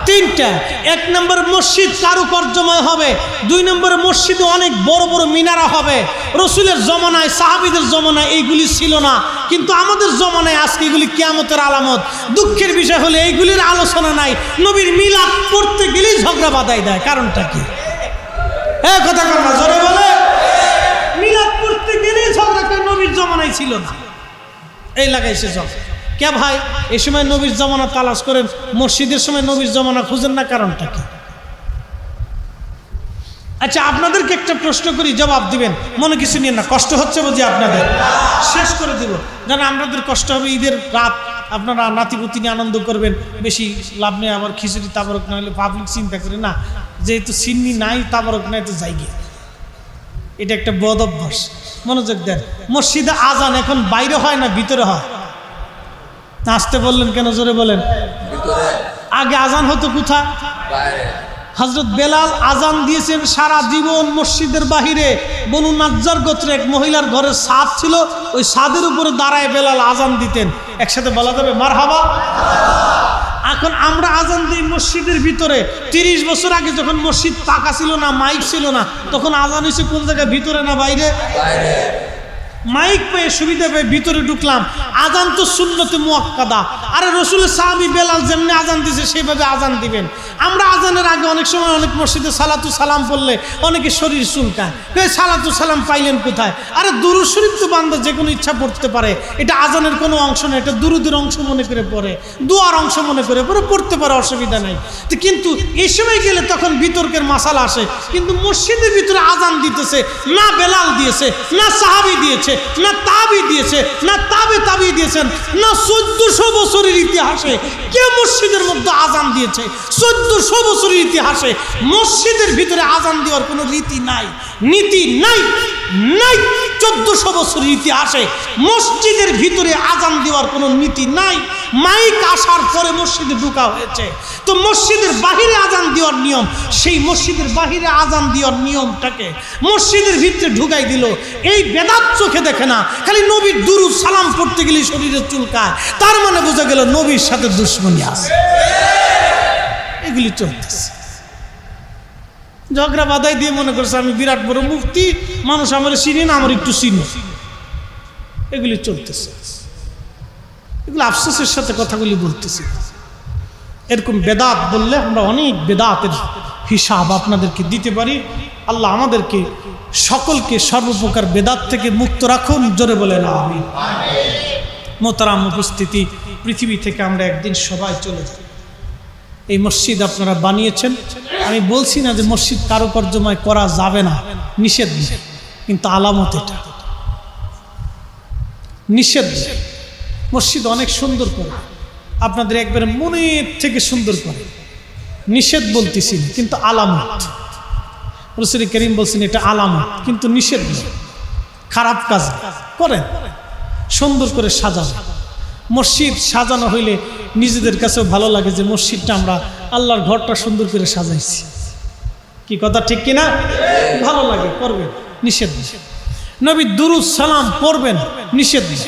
3টা। 1 নম্বর, মসজিদ কারুকার্যময় হবে। 2 নম্বরে মসজিদে অনেক বড় বড় মিনারা হবে। রসুলের জমানায়, সাহাবীদের জমানায় এইগুলি ছিল না, কিন্তু আমাদের জমানায় আজকে এগুলি কিয়ামতের আলামত। দুঃখের বিষয় হলো এইগুলির আলোচনা নাই। নবীর মিলাদ পড়তে গেলেই ঝগড়া বাঁধাই দেয়। কারণটা কি? কথা কর না, জোরে বলে। মিলাদ পড়তে গেলেই ঝগড়া করে, নবীর জমানায় ছিল না, এই লাগাইছে ঝগড়া। কে ভাই, এই সময় নবীর জমানা তালাশ করেন, মসজিদের সময় নবীর জমানা খুঁজেন না, কারণটা কি? আচ্ছা, আপনাদেরকে একটা প্রশ্ন করি, জবাব দিবেন, মনে কিছু নিয়ে না, কষ্ট হচ্ছে বুঝি আপনাদের, শেষ করে দিব। জানা আপনাদের কষ্ট হবে, ঈদের রাত আপনারা নাতিপুতি নিয়ে আনন্দ করবেন, বেশি লাভ নেই। আবার খিচুড়ি তাবরক না হলে পাবলিক চিন্তা করে না, যেহেতু সিন্নি নাই, তাবরক নাই, তো যাই গিয়ে, এটা একটা বদ অভ্যাস। মনোযোগ দেন। মসজিদে আজান এখন বাইরে হয় না ভিতরে হয়? আসতে বললেন কেন, জোরে বলেন। আগে আজান হতো কোথায়? হযরত বেলাল আজান দিয়েছেন সারা জীবন মসজিদের বাহিরে। বনু নাজ্জার গোত্রে এক মহিলার ঘরের ছাদ ছিল, ওই ছাদের উপরে দাঁড়ায় বেলাল আজান দিতেন। একসাথে বলা যাবে মারহাবা। এখন আমরা আজান দিই মসজিদের ভিতরে। 30 বছর আগে যখন মসজিদ পাকা ছিল না, মাইক ছিল না, তখন আজান হয়েছে কোন জায়গায়, ভিতরে না বাইরে? মাইক পেয়ে সুবিধা পেয়ে ভিতরে ঢুকলাম। আজান তো সুন্নতে মুআক্কাদা। আরে রসুলের সাহাবী বেলাল যেমনি আজান দিয়েছে সেভাবে আজান দিবেন। আমরা আজানের আগে অনেক সময় অনেক মসজিদে সালাতু সালাম পড়লে অনেকে শরীর চুলকায়, সালাতু সালাম পাইলেন কোথায়? আরে দুরূদ শরীফ তো বান্দা যে কোনো ইচ্ছা পড়তে পারে, এটা আজানের কোনো অংশ না, এটা দুরূদের অংশ মনে করে পড়ে, দোয়ার অংশ মনে করে পড়তে পারে, অসুবিধা নাই। কিন্তু এই সময় গেলে তখন বিতর্কের মাসালা আসে। কিন্তু মসজিদের ভিতরে আজান দিতেছে না বেলাল দিয়েছে, না সাহাবী দিয়েছে, না তাবি দিয়েছে, না তাবি দিয়েছেন, না 1400 বছরের ইতিহাসে কে মসজিদের মধ্যে আজান দিয়েছে? 1400 বছরের ইতিহাসে মসজিদের ভিতরে আজান দেওয়ার কোনো রীতি নাই, নীতি নাই, নাই। 1400 বছরের ইতিহাসে মসজিদের ভিতরে আজান দেওয়ার কোনো নীতি নাই। মাইক আসার পরে মসজিদে ঢোকা হয়েছে। তো মসজিদের বাহিরে আজান দেওয়ার নিয়ম, সেই মসজিদের বাহিরে আজান দেওয়ার নিয়মটাকে মসজিদের ভিতরে ঢুকাই দিল। এই বেদাত চোখে দেখে না, খালি নবীর দুরূদ সালাম পড়তে গেলে শরীরে চুলকায়, তার মানে বোঝা গেল নবীর সাথে দুশ্মনী আছে। এগুলি চলতেছে, ঝগড়া বাধাই দিয়ে মনে করছে আমি বিরাট বড় মুফতি, মানুষ আমার চিনি না, আমার একটু চিনি। এগুলি চলতেছে, এগুলো আফসোসের সাথে কথাগুলি বলতেছি। এরকম বেদাত বললে আমরা অনেক বেদাতের হিসাব আপনাদেরকে দিতে পারি। আল্লাহ আমাদেরকে সকলকে সর্বপ্রকার বেদাত থেকে মুক্ত রাখুন, জোরে বলেন আমিন। মোহতারাম উপস্থিতি, পৃথিবী থেকে আমরা একদিন সবাই চলে যাব। এই মসজিদ আপনারা বানিয়েছেন, আমি বলছি না যে মসজিদ কারুকার্যময় করা যাবে না, নিষেধ নেই, কিন্তু আলামত এটা নিষেধ নেই। মসজিদ অনেক সুন্দর করে, আপনাদের একবারে মনের থেকে সুন্দর করে, নিষেধ বলতেছি না, কিন্তু আলামত। রাসূল করিম বলছেন এটা আলামত, কিন্তু নিষেধ নেই। খারাপ কাজ করেন, সুন্দর করে সাজান। মসজিদ সাজানো হইলে নিজেদের কাছেও ভালো লাগে যে মসজিদটা আমরা, আল্লাহর ঘরটা সুন্দর করে সাজাইছি। কি কথা ঠিক কিনা? ভালো লাগে, করবেন, নিষেধ নেই। নবীর দুরূদ সালাম পড়বেন, নিষেধ নেই।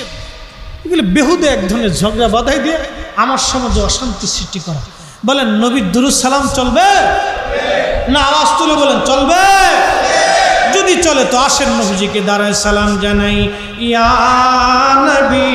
এগুলো বেহুদে এক ধরনের ঝগড়া বাধাই দিয়ে আমার সমাজে অশান্তি সৃষ্টি করা। বলেন নবীর দুরূদ সালাম চলবে না? আওয়াজ তুলে বলেন চলবে। যদি চলে তো আসেন নবীজিকে দাঁড়ায় সালাম জানাই, ইয়া নবী।